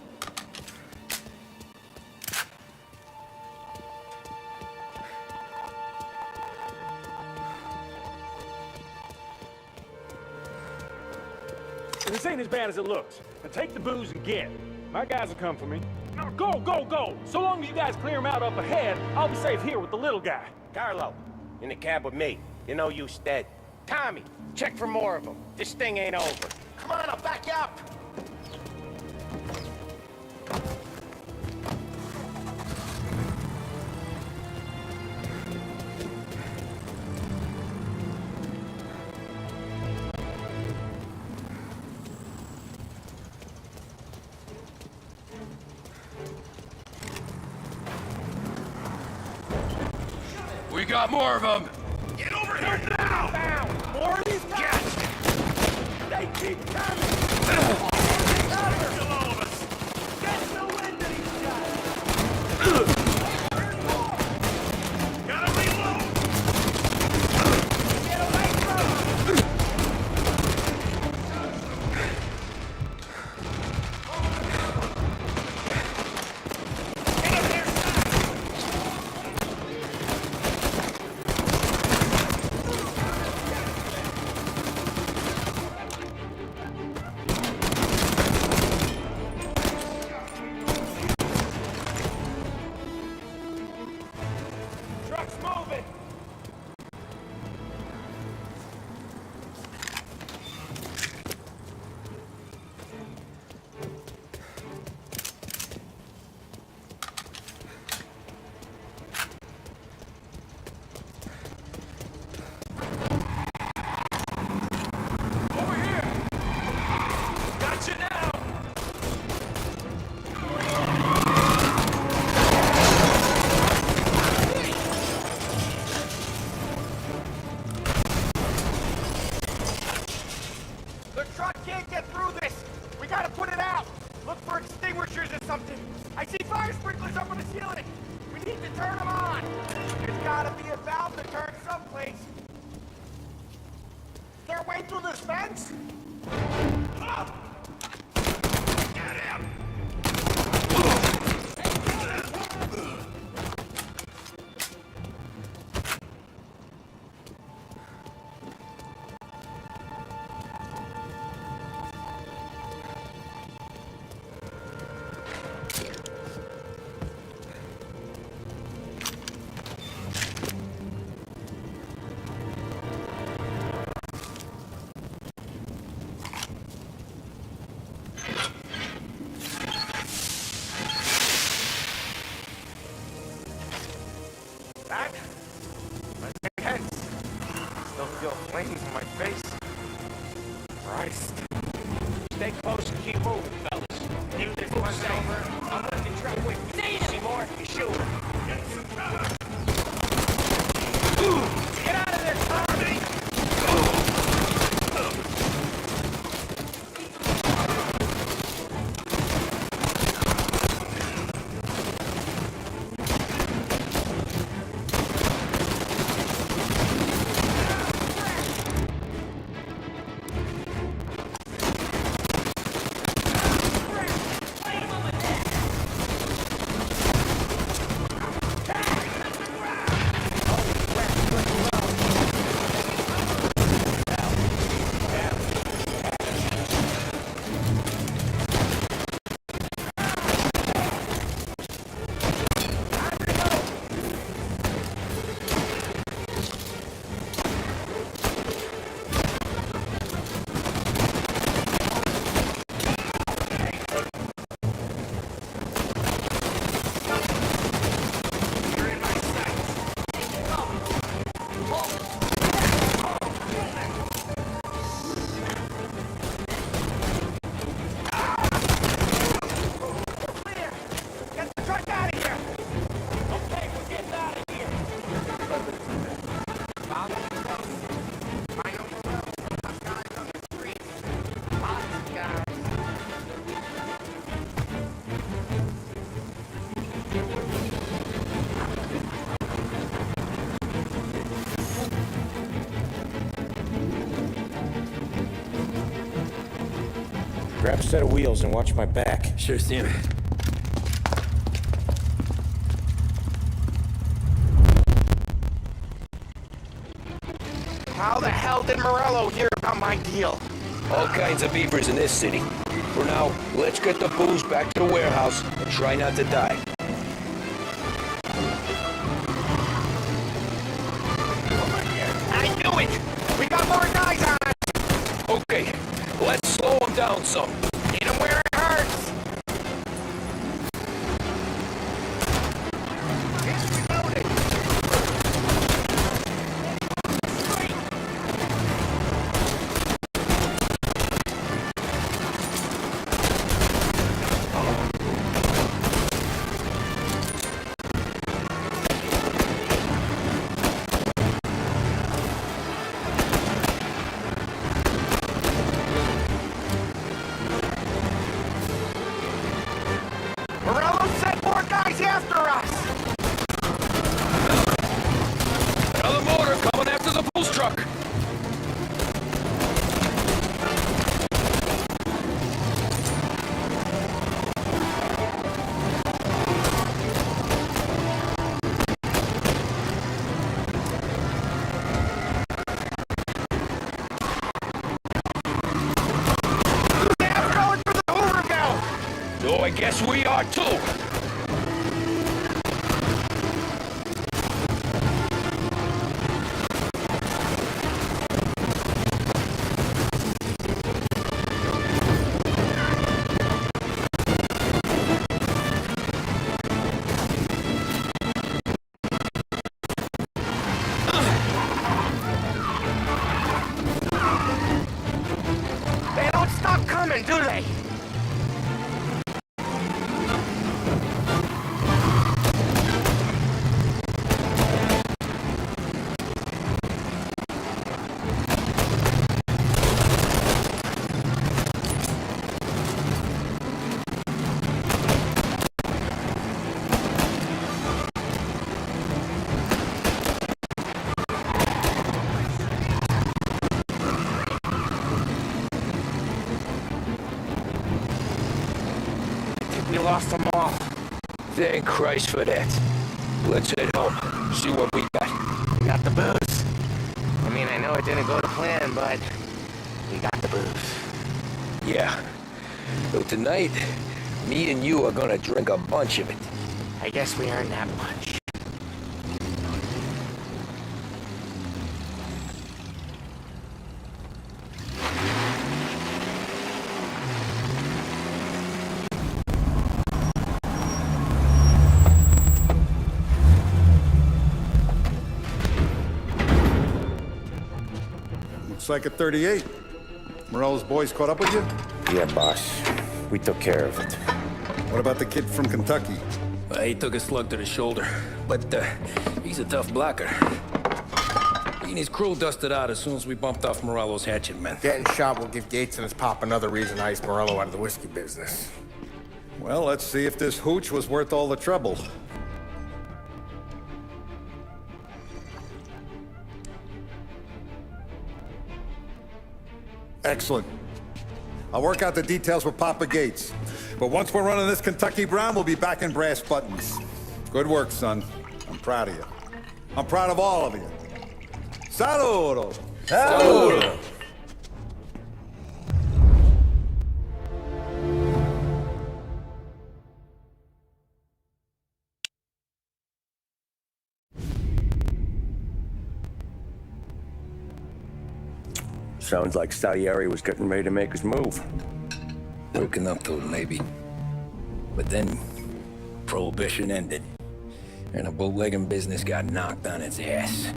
This ain't as bad as it looks. Now take the booze and get. My guys will come for me. Now go! So long as you guys clear him out up ahead, I'll be safe here with the little guy. Carlo, in the cab with me. You know you stead. Tommy, check for more of them. This thing ain't over. Come on, I'll back you up. got more of them! Get over here now! Found! More of these guys! They keep coming! Kill all of us! Get the wind of these guys! Gotta reload! Get away from them! Truck's moving! Over here! Got you now! The truck can't get through this! We gotta put it out! Look for extinguishers or something! I see fire sprinklers up on the ceiling! We need to turn them on! There's gotta be a valve to turn someplace! Is there a way through this fence? Up! Get him! That? My head. Still feel flames on my face. Christ. Stay close and keep moving, fellas. Leave this one over. I'm letting the truck with you. See more? You shoot. Get some cover. Get out of there, Tommy! Grab a set of wheels and watch my back. Sure thing. How the hell did Morello hear about my deal? All kinds of beavers in this city. For now, let's get the booze back to the warehouse and try not to die. I knew it! We got more guys on us! Okay, let's slow them down some. Hit them where it hurts! I guess we are too. They don't stop coming, do they? We lost them all. Thank Christ for that. Let's head home. See what we got. We got the booze. I mean, I know it didn't go to plan, but we got the booze. Yeah. So tonight, me and you are gonna drink a bunch of it. I guess we earned that much. Looks like a 38. Morello's boys caught up with you? Yeah, boss. We took care of it. What about the kid from Kentucky? He took a slug to the shoulder, but he's a tough blocker. He and his crew dusted out as soon as we bumped off Morello's hatchet men. Getting shot will give Gates and his pop another reason to ice Morello out of the whiskey business. Well, let's see if this hooch was worth all the trouble. Excellent. I'll work out the details with Papa Gates. But once we're running this Kentucky Brown, we'll be back in brass buttons. Good work, son. I'm proud of you. I'm proud of all of you. Saludo! Saludo! Sounds like Salieri was getting ready to make his move. Working up to it, maybe. But then, Prohibition ended. And the bootlegging business got knocked on its ass.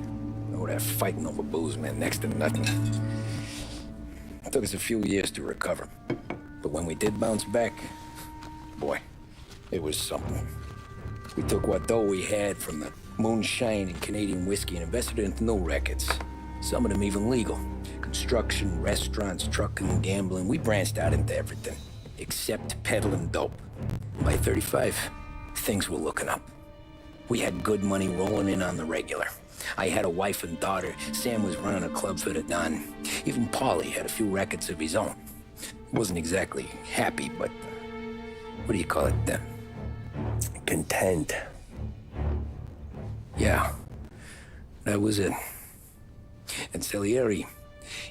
Oh, that fighting over booze meant next to nothing. It took us a few years to recover. But when we did bounce back, boy, it was something. We took what dough we had from the moonshine and Canadian whiskey and invested it into new rackets. Some of them even legal. Construction, restaurants, trucking, gambling. We branched out into everything, except peddling dope. By 35, things were looking up. We had good money rolling in on the regular. I had a wife and daughter. Sam was running a club for the Don. Even Paulie had a few records of his own. Wasn't exactly happy, but what do you call it then? Content. Yeah, that was it. And Salieri,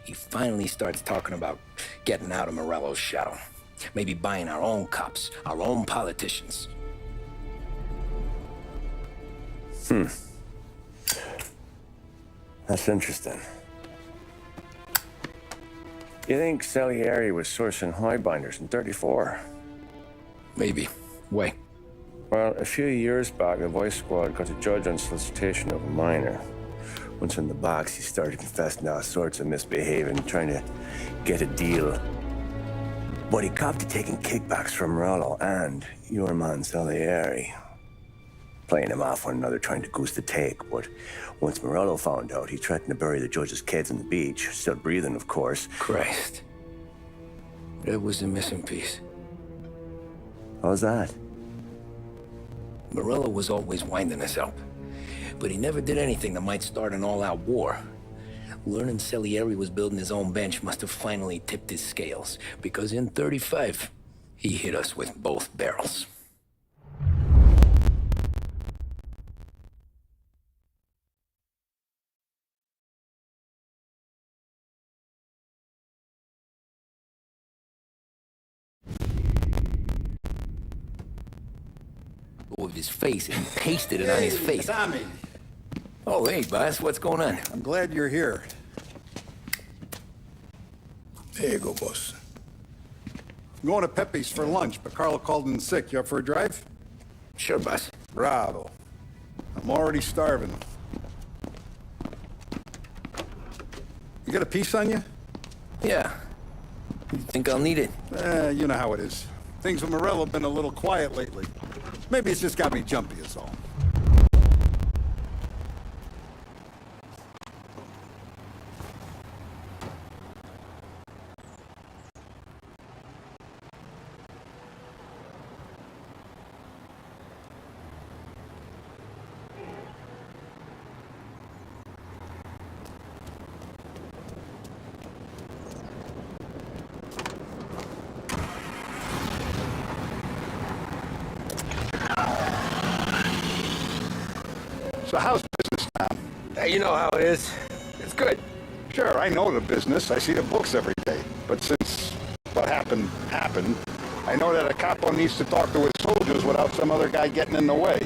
he finally starts talking about getting out of Morello's shadow. Maybe buying our own cops, our own politicians. That's interesting. You think Salieri was sourcing highbinders in 34? Maybe. Why? Well, a few years back, the Vice Squad got a judge on solicitation of a minor. Once in the box, he started confessing all sorts of misbehaving, trying to get a deal. But he copped to taking kickbacks from Morello and your man Salieri. Playing him off one another, trying to goose the take. But once Morello found out, he threatened to bury the judge's kids on the beach. Still breathing, of course. Christ. That was the missing piece. How's that? Morello was always winding us up. But he never did anything that might start an all-out war. Learning Salieri was building his own bench must have finally tipped his scales, because in 35, he hit us with both barrels. of his face and pasted it on his face. Tommy. Oh, hey, boss, what's going on? I'm glad you're here. There you go, boss. I'm going to Pepe's for lunch, but Carlo called in sick. You up for a drive? Sure, boss. Bravo. I'm already starving. You got a piece on you? Yeah. You think I'll need it? You know how it is. Things with Morello have been a little quiet lately. Maybe it's just got me jumpy is all. So how's business now? Hey, you know how it is. It's good. Sure, I know the business. I see the books every day. But since what happened, I know that a capo needs to talk to his soldiers without some other guy getting in the way.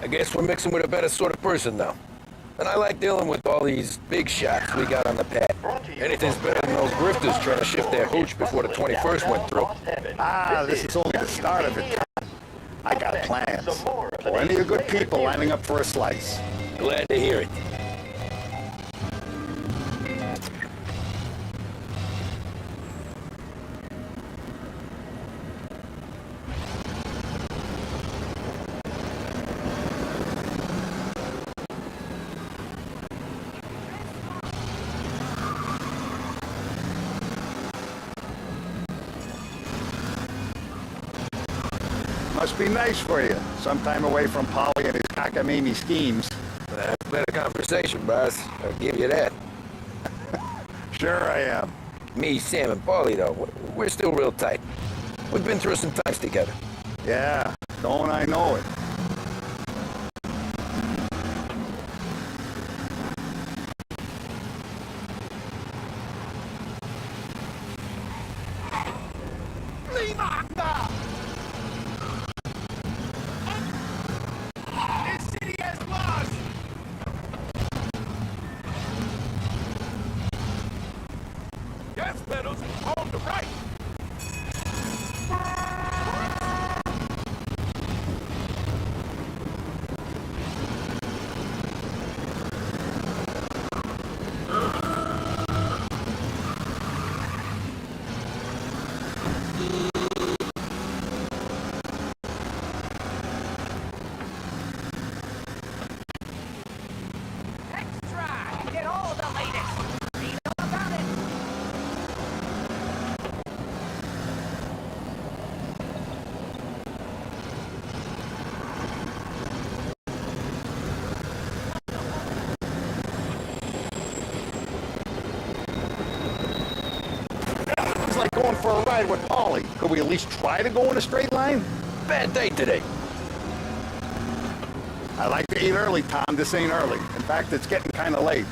I guess we're mixing with a better sort of person now. And I like dealing with all these big shots we got on the pad. Anything's better than those grifters trying to shift their hooch before the 21st went through. This is only the start of it. I got plans. Plenty of good people lining up for a slice. Glad to hear it. Must be nice for you. Some time away from Polly and his cockamamie schemes. That's been a conversation, boss. I'll give you that. Sure I am. Me, Sam, and Paulie, though, we're still real tight. We've been through some times together. Yeah, don't I know it. Gas pedals on the right. Extra! Get all the latest! Read all about it! It's like going for a ride with Polly. Could we at least try to go in a straight line? Bad day today. I like to eat early, Tom. This ain't early. In fact, it's getting kind of late.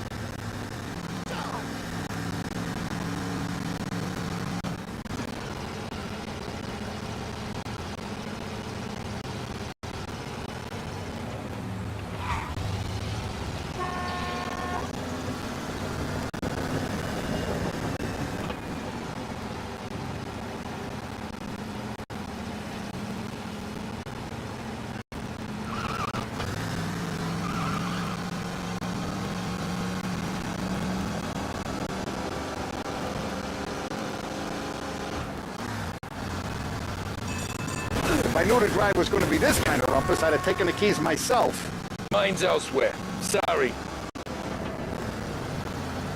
If I knew the drive was going to be this kind of rumpus, I'd have taken the keys myself. Mine's elsewhere. Sorry.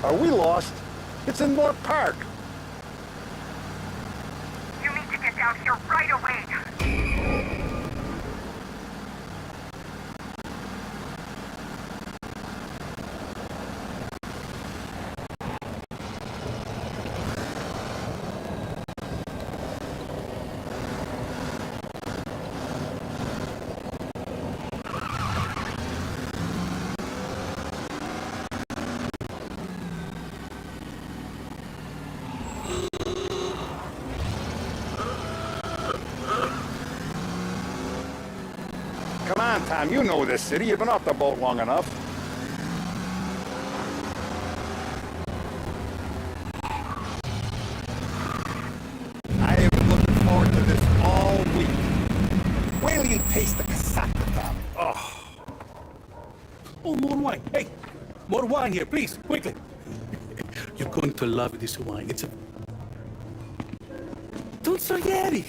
Are we lost? It's in North Park. You need to get down here right away. on, Tom. You know this city. You've been off the boat long enough. I have been looking forward to this all week. Wait till you taste the casata, Tom. Oh, more wine. Hey, more wine here, please, quickly. You're going to love this wine. It's a... Don Salieri!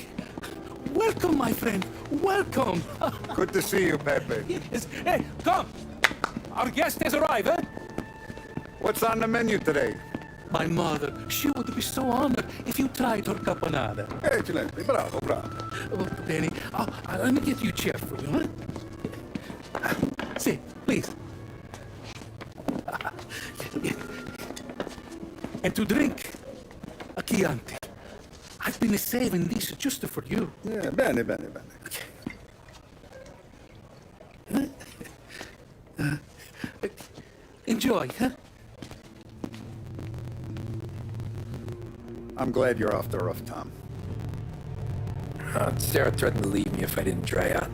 Welcome, my friend. Welcome. Good to see you, Pepe. Yes. Hey, come. Our guest has arrived, eh? What's on the menu today? My mother, she would be so honored if you tried her caponata. Excelente, bravo, bravo. Oh, Benny, let me get you a chair for you, huh? See, please. And to drink, a Chianti. I've been saving this just for you. Yeah, bene, bene, bene. Enjoy, huh? I'm glad you're off the roof, Tom. Sarah threatened to leave me if I didn't dry out.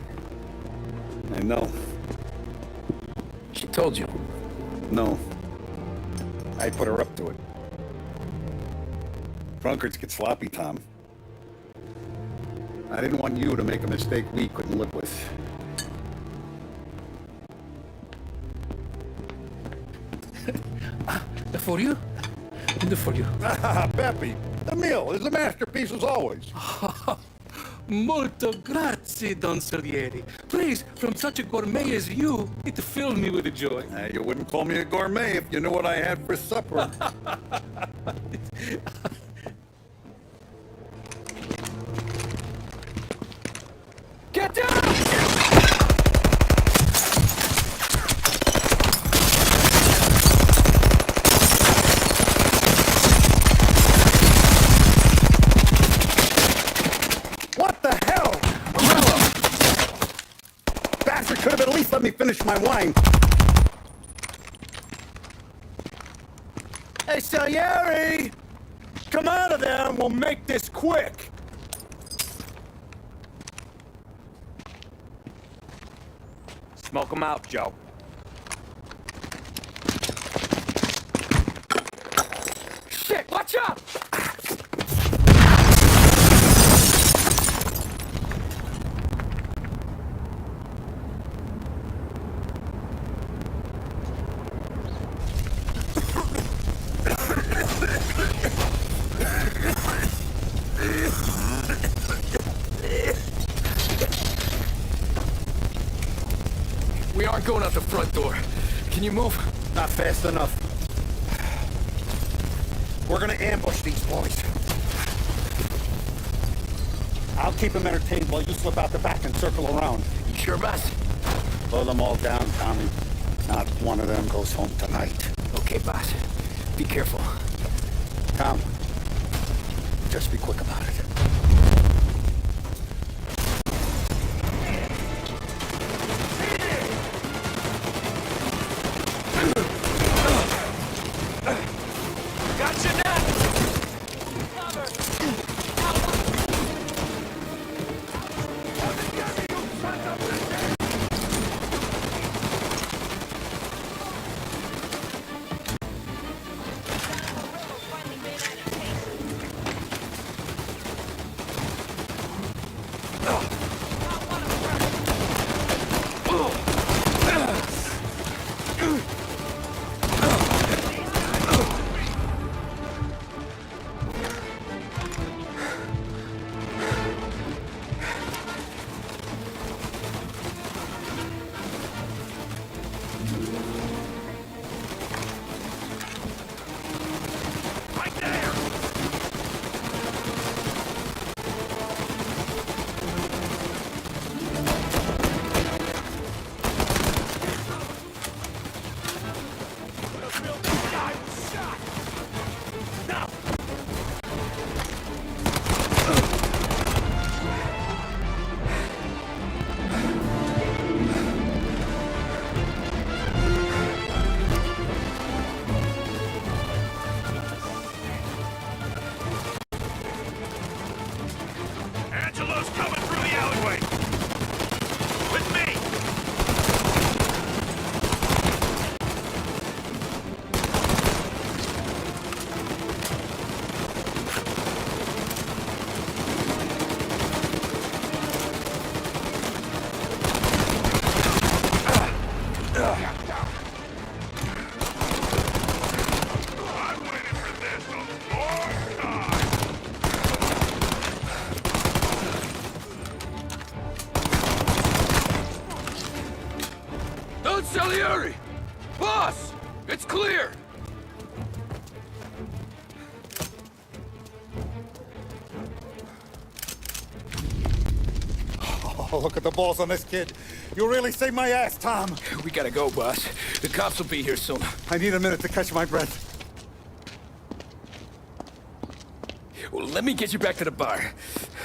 I know. She told you? No. I put her up to it. Drunkards get sloppy, Tom. I didn't want you to make a mistake we couldn't live with. For you? For you. Pepe, the meal is a masterpiece as always. Molto grazie, Don Salieri. Praise from such a gourmet as you, it filled me with joy. You wouldn't call me a gourmet if you knew what I had for supper. Get down! What the hell? Morello! Bastard could have at least let me finish my wine. Hey, Salieri! Come out of there and we'll make this quick. Smoke 'em out, Joe. Shit, watch out! We aren't going out the front door. Can you move? Not fast enough. We're gonna ambush these boys. I'll keep them entertained while you slip out the back and circle around. You sure, boss? Blow them all down, Tommy. Not one of them goes home tonight. Okay, boss. Be careful. Tom, just be quick about it. Gotcha now! Salieri! Boss! It's clear! Oh, look at the balls on this kid. You really saved my ass, Tom. We gotta go, boss. The cops will be here soon. I need a minute to catch my breath. Well, let me get you back to the bar.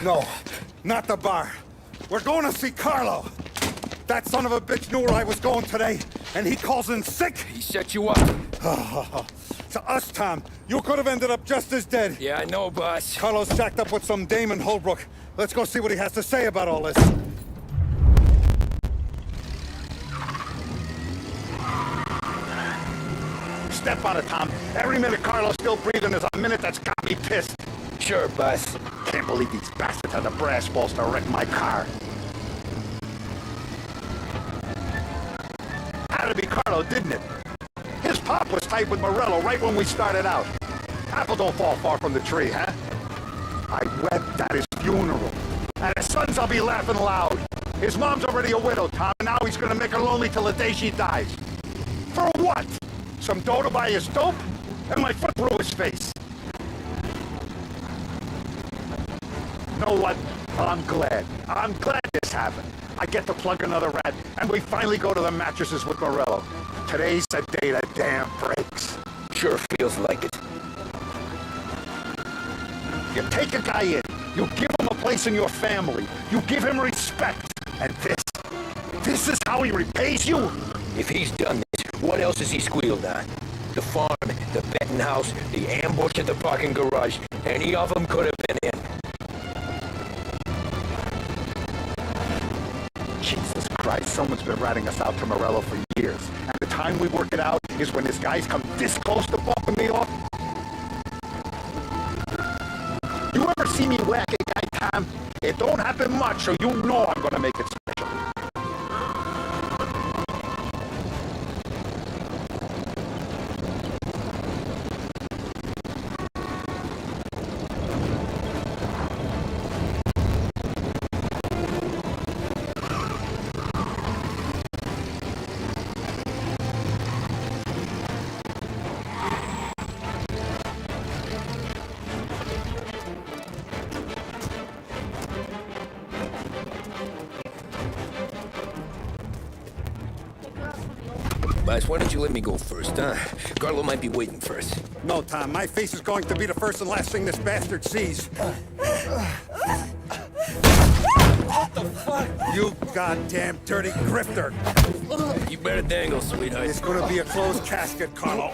No, not the bar. We're going to see Carlo. That son of a bitch knew where I was going today, and he calls in sick. He set you up. To us, Tom, you could have ended up just as dead. Yeah, I know, boss. Carlo's jacked up with some dame in Holbrook. Let's go see what he has to say about all this. Step on it, Tom. Every minute Carlo's still breathing is a minute that's got me pissed. Sure, boss. Can't believe these bastards had the brass balls to wreck my car. Had to be Carlo, didn't it? His pop was tight with Morello right when we started out. Apple don't fall far from the tree, huh? I wept at his funeral. At his son's, I'll be laughing loud. His mom's already a widow, Tom, and now he's gonna make her lonely till the day she dies. For what? Some dough to buy his dope? And my foot through his face. You know what? I'm glad. I'm glad this happened. I get to plug another rat, and we finally go to the mattresses with Morello. Today's the day the dam breaks. Sure feels like it. You take a guy in, you give him a place in your family, you give him respect, and this is how he repays you? If he's done this, what else has he squealed on? The farm, the betting house, the ambush at the parking garage. Any of them could have been in. Jesus Christ, someone's been ratting us out to Morello for years. And the time we work it out is when his guys come this close to bumping me off. You ever see me whack a guy, Tom? It don't happen much, so you know I'm gonna make it special. Boss, why don't you let me go first, huh? Carlo might be waiting for us. No, Tom, my face is going to be the first and last thing this bastard sees. What the fuck? You goddamn dirty grifter. You better dangle, sweetheart. It's gonna be a closed casket, Carlo.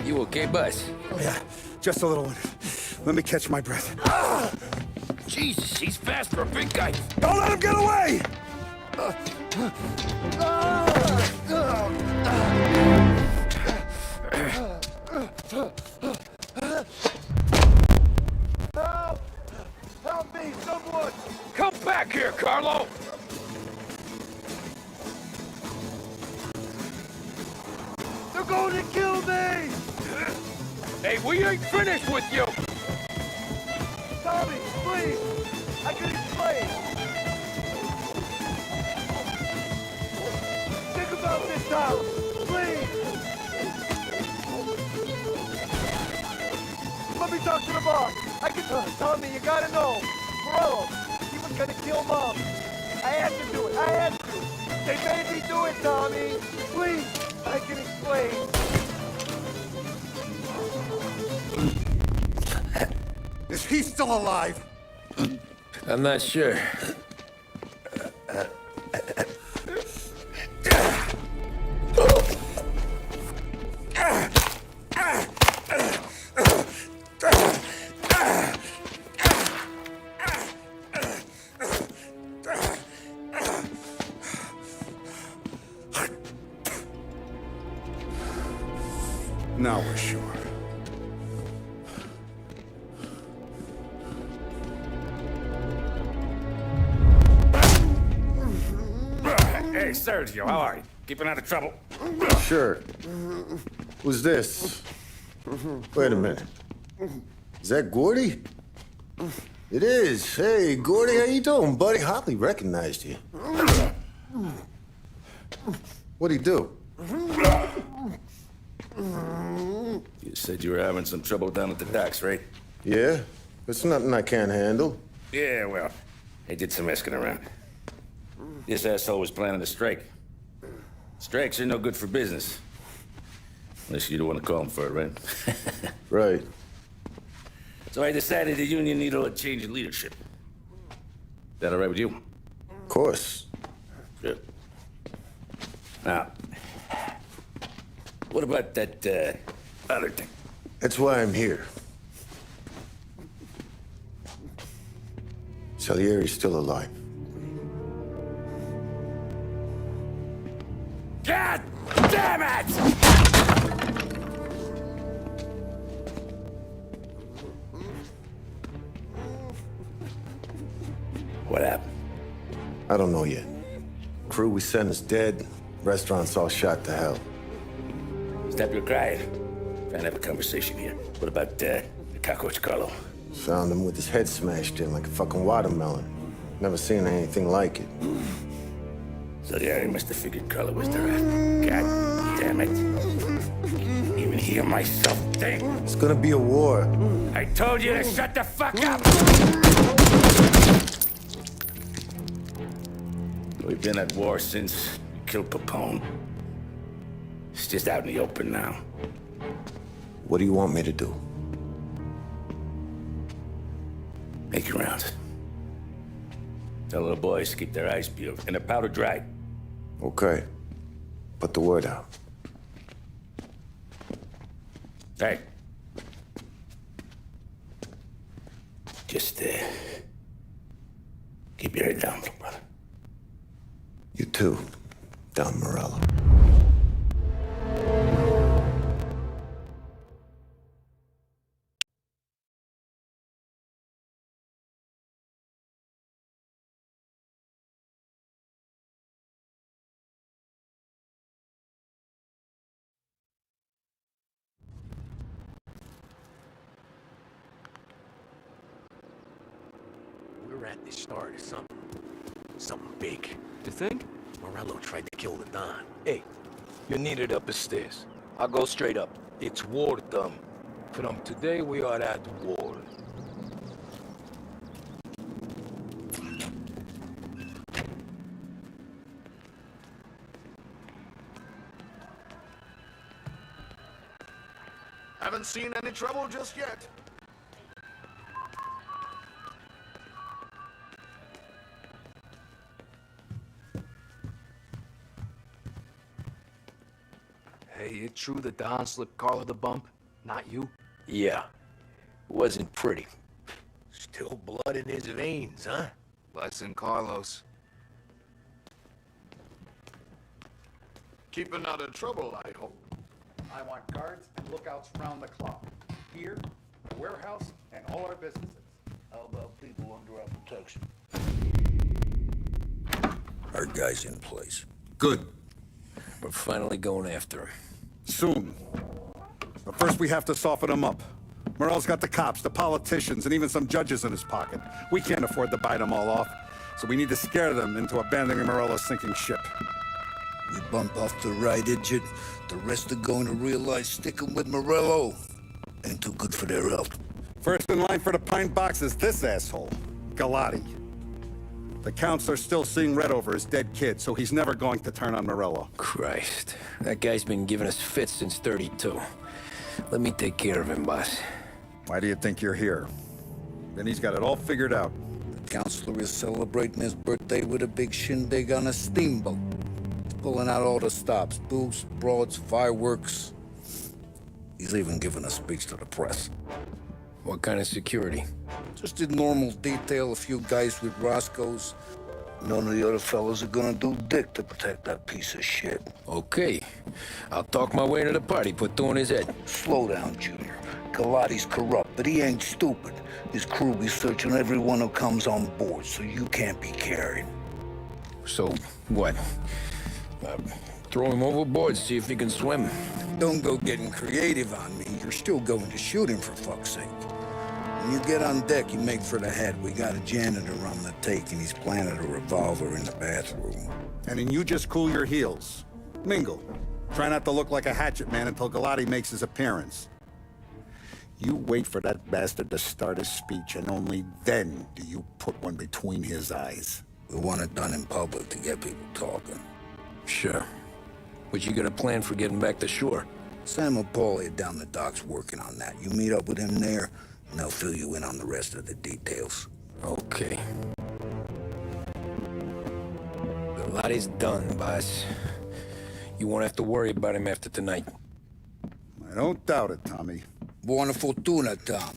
You okay, boss? Yeah, just a little one. Let me catch my breath. Jesus, he's fast for a big guy. Don't let him get away! Help! Help me, someone! Come back here, Carlo! They're going to kill me! Hey, we ain't finished with you! Tommy, please! I can explain! Think about this, Tom! Please! Let me talk to the boss! I can... Tommy, you gotta know! Morello, he was gonna kill Mom! I had to do it! I had to! They made me do it, Tommy! Please! I can explain! Is he still alive? I'm not sure. Now we're sure. Hey, Sergio, how are you? Keeping out of trouble? Sure. Who's this? Wait a minute. Is that Gordy? It is. Hey, Gordy, how you doing, buddy? Hardly recognized you. What'd he do? You said you were having some trouble down at the docks, right? Yeah? It's nothing I can't handle. Yeah, well, I did some asking around. This asshole was planning a strike. Strikes are no good for business. Unless you don't want to call him for it, right? Right. So I decided the union needed a change in leadership. That all right with you? Of course. Good. Now, what about that, other thing? That's why I'm here. Salieri's still alive. God damn it! What happened? I don't know yet. Crew we sent is dead. Restaurant's all shot to hell. Stop your crying. Trying to have a conversation here. What about, the cockroach Carlo? Found him with his head smashed in like a fucking watermelon. Never seen anything like it. So the area must have figured Carlo was the rat. God damn it. Even hear myself think. It's gonna be a war. I told you to shut the fuck up! We've been at war since we killed Papone. It's just out in the open now. What do you want me to do? Make your rounds. Tell little boys to keep their eyes peeled and their powder dry. Okay. Put the word out. Hey. Just, keep your head down, little brother. You too, Don Morello. We're at the start of something. Something big. You think? Morello tried to kill the Don. Hey, you're needed up the stairs. I'll go straight up. It's war, dumb. From today, we are at war. Haven't seen any trouble just yet. Hey, it true that Don slipped Carlo the bump? Not you? Yeah. Wasn't pretty. Still blood in his veins, huh? Less than Carlos. Keeping out of trouble, I hope. I want guards and lookouts round the clock. Here, the warehouse, and all our businesses. How about people under our protection? Our guy's in place. Good. We're finally going after him. Soon. But first we have to soften him up. Morello's got the cops, the politicians, and even some judges in his pocket. We can't afford to bite them all off, so we need to scare them into abandoning Morello's sinking ship. We bump off the right idiot. The rest are going to realize sticking with Morello ain't too good for their health. First in line for the pine box is this asshole, Galati. The counts are still seeing red over his dead kid, so he's never going to turn on Morello. Christ. That guy's been giving us fits since 32. Let me take care of him, boss. Why do you think you're here? Then he's got it all figured out. The counselor is celebrating his birthday with a big shindig on a steamboat. He's pulling out all the stops, booze, broads, fireworks. He's even giving a speech to the press. What kind of security? Just a normal detail, a few guys with Roscoe's. None of the other fellas are gonna do dick to protect that piece of shit. Okay. I'll talk my way to the party, put two in his head. Slow down, Junior. Galati's corrupt, but he ain't stupid. His crew be searching everyone who comes on board, so you can't be carried. So, what? Throw him overboard, see if he can swim. Don't go getting creative on me. You're still going to shoot him, for fuck's sake. When you get on deck, you make for the head. We got a janitor on the take, and he's planted a revolver in the bathroom. And then you just cool your heels. Mingle. Try not to look like a hatchet man until Galati makes his appearance. You wait for that bastard to start his speech, and only then do you put one between his eyes. We want it done in public to get people talking. Sure. But you got a plan for getting back to shore? Sam Paulie down the docks working on that. You meet up with him there, and they'll fill you in on the rest of the details. Okay. Galati's done, boss. You won't have to worry about him after tonight. I don't doubt it, Tommy. Buona fortuna, Tom.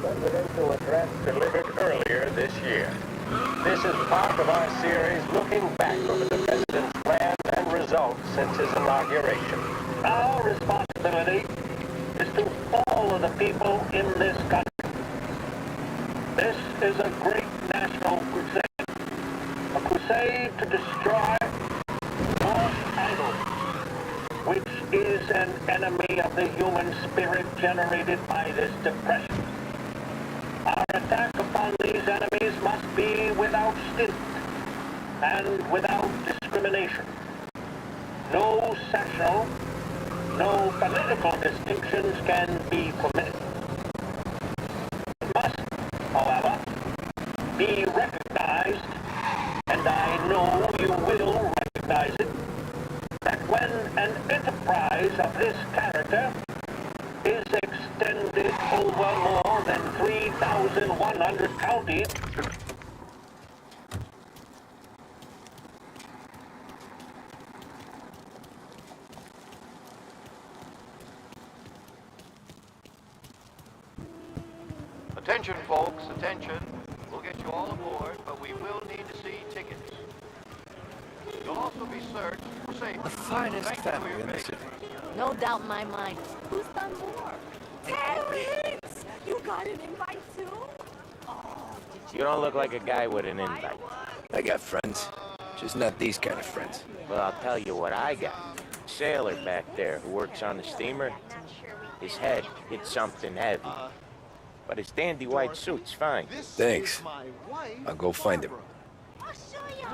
Presidential address delivered earlier this year. This is part of our series looking back over the president's plan and results since his inauguration. Our responsibility is to all of the people in this country. This is a great national crusade. A crusade to destroy false idols, which is an enemy of the human spirit generated by this depression. Our attack upon these enemies must be without stint and without discrimination. No sexual, no political distinctions can be permitted. It must, however, be recognized, and I know you will recognize it, that when an enterprise of this character is extended over more than 3,100 counties. Attention, folks, attention. We'll get you all aboard, but we will need to see tickets. You'll also be searched for safety. The finest family in the city. No doubt in my mind. Who's done more? Terrence! You got an invite too? Oh, You don't look like a guy with an invite. I got friends. Just not these kind of friends. Well, I'll tell you what I got. Sailor back there who works on the steamer. His head hit something heavy. But his dandy white suit's fine. Thanks. I'll go find him. I'll show you.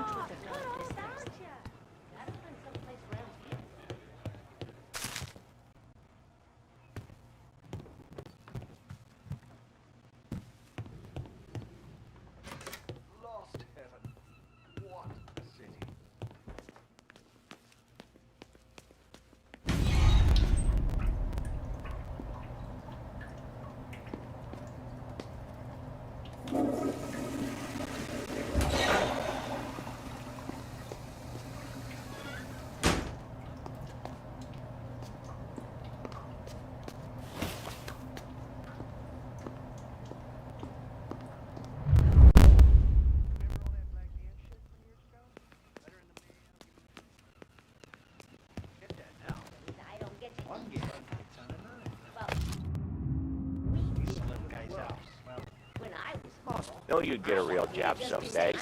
Know you'd get a real job someday.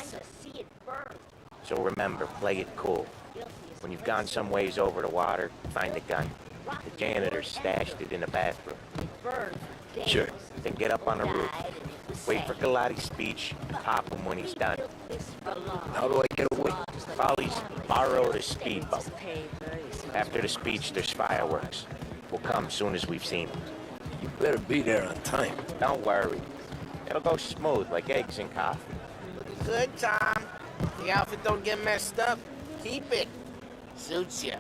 So remember, play it cool. When you've gone some ways over the water, find the gun. The janitor stashed it in the bathroom. Sure. Then get up on the roof. Wait for Galati's speech, and pop him when he's done. How do I get away? Polly's borrowed a speedboat. After the speech, there's fireworks. We'll come soon as we've seen them. You better be there on time. Don't worry. It'll go smooth like eggs and coffee. Good, Tom. The outfit don't get messed up. Keep it. Suits ya.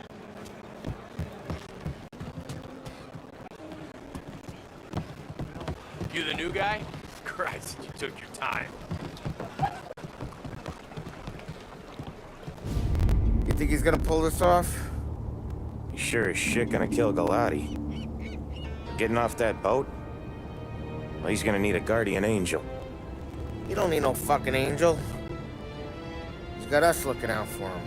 You the new guy? Christ, you took your time. You think he's gonna pull this off? He's sure as shit gonna kill Galati. Getting off that boat? Well, he's gonna need a guardian angel. He don't need no fucking angel. He's got us looking out for him.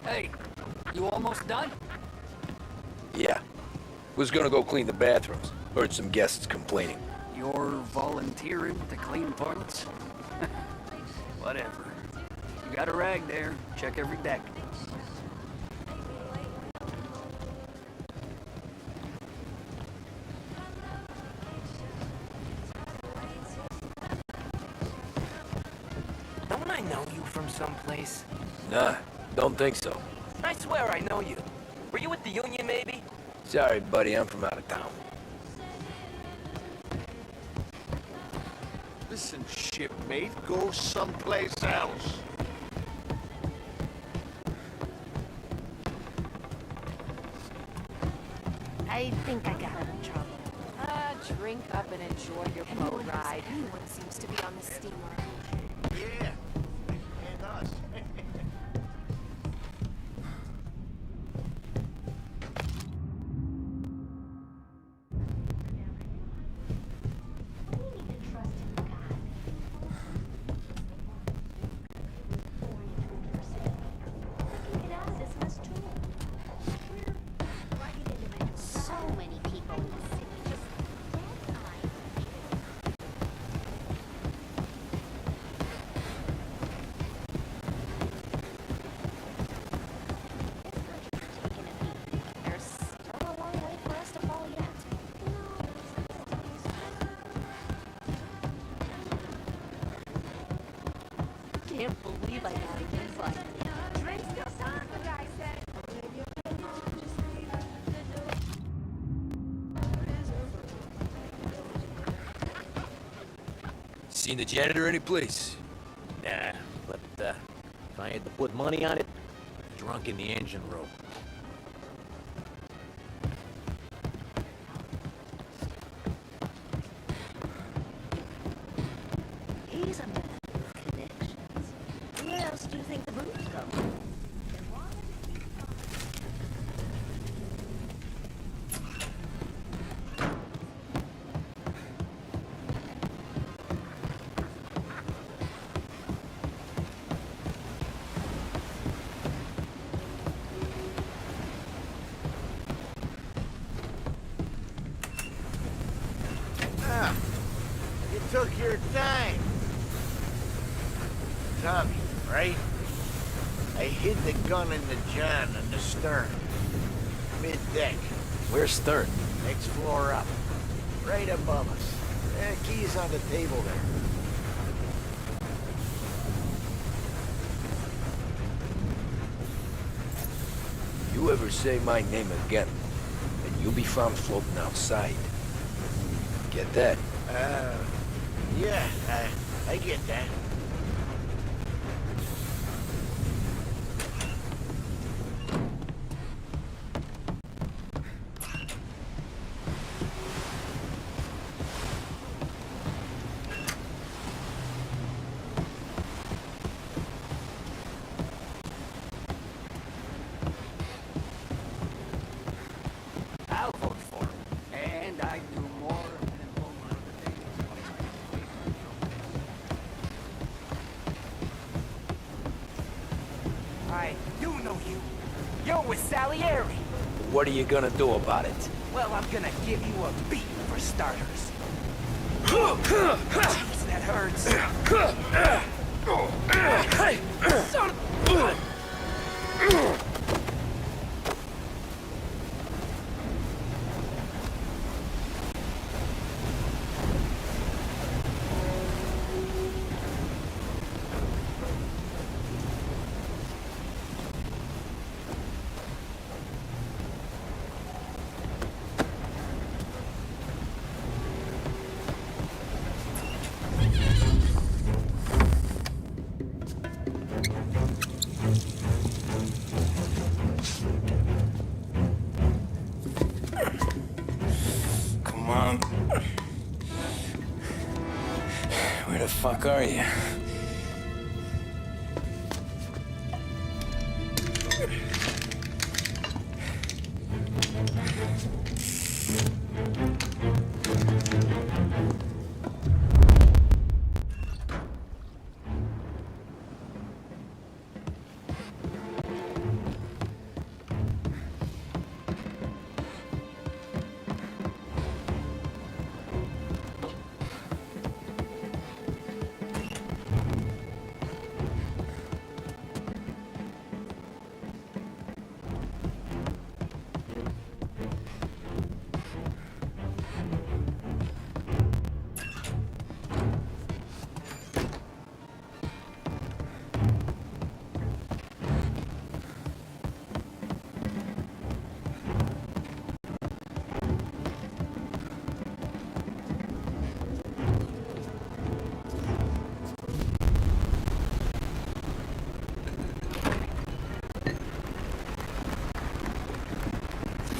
Hey, you almost done? Yeah. Was gonna go clean the bathrooms. Heard some guests complaining. You're volunteering to clean toilets? Whatever. You got a rag there. Check every deck. Don't I know you from someplace? Nah, don't think so. I swear I know you. Were you with the Union, maybe? Sorry, buddy, I'm from out of town. Listen, shipmate, go someplace else. I think I got him in trouble. Drink up and enjoy your boat ride. Anyone seems to be on the steamer. Yeah, and us. So many people in the city just there's still a long way for us to fall yet. Can't believe I got a invite. Drinks still on, the guy said. Seen the janitor anyplace? Nah, but if I had to put money on it, drunk in the engine room. He's a man with connections. Where else do you think the booze come from? Ah, you took your time. Tommy, right? I hid the gun in the john on the stern. Mid-deck. Where's Stern? Next floor up. Right above us. Key's on the table there. You ever say my name again, and you'll be found floating outside. Get that? Yeah, I get that. right, you know you. You're with Salieri. What are you gonna do about it? Well, I'm gonna give you a beat for starters. Jeez, that hurts. Hey, son of... Come on. Where the fuck are you?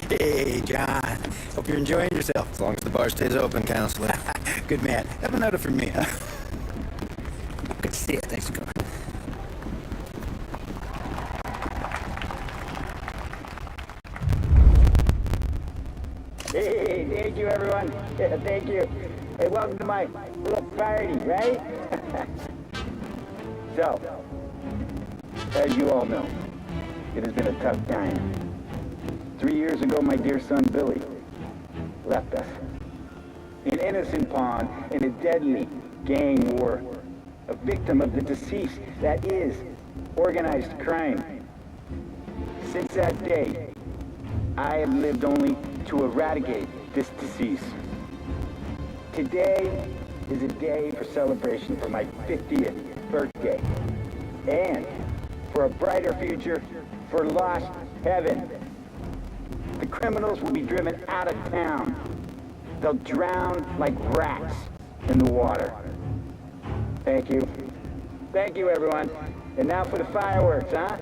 Hey, John. Hope you're enjoying yourself. As long as the bar stays open, counselor. Good man. Have another for me, huh? Good to see you. Thanks for coming. Hey, thank you, everyone. Yeah, thank you. Hey, welcome to my little party, right? So, as you all know, it has been a tough time. 3 years ago, my dear son Billy left us. An innocent pawn in a deadly gang war. A victim of the deceased that is organized crime. Since that day, I have lived only to eradicate this disease. Today is a day for celebration for my 50th birthday. And for a brighter future for lost heaven. The criminals will be driven out of town. They'll drown like rats in the water. Thank you. Thank you, everyone. And now for the fireworks, huh?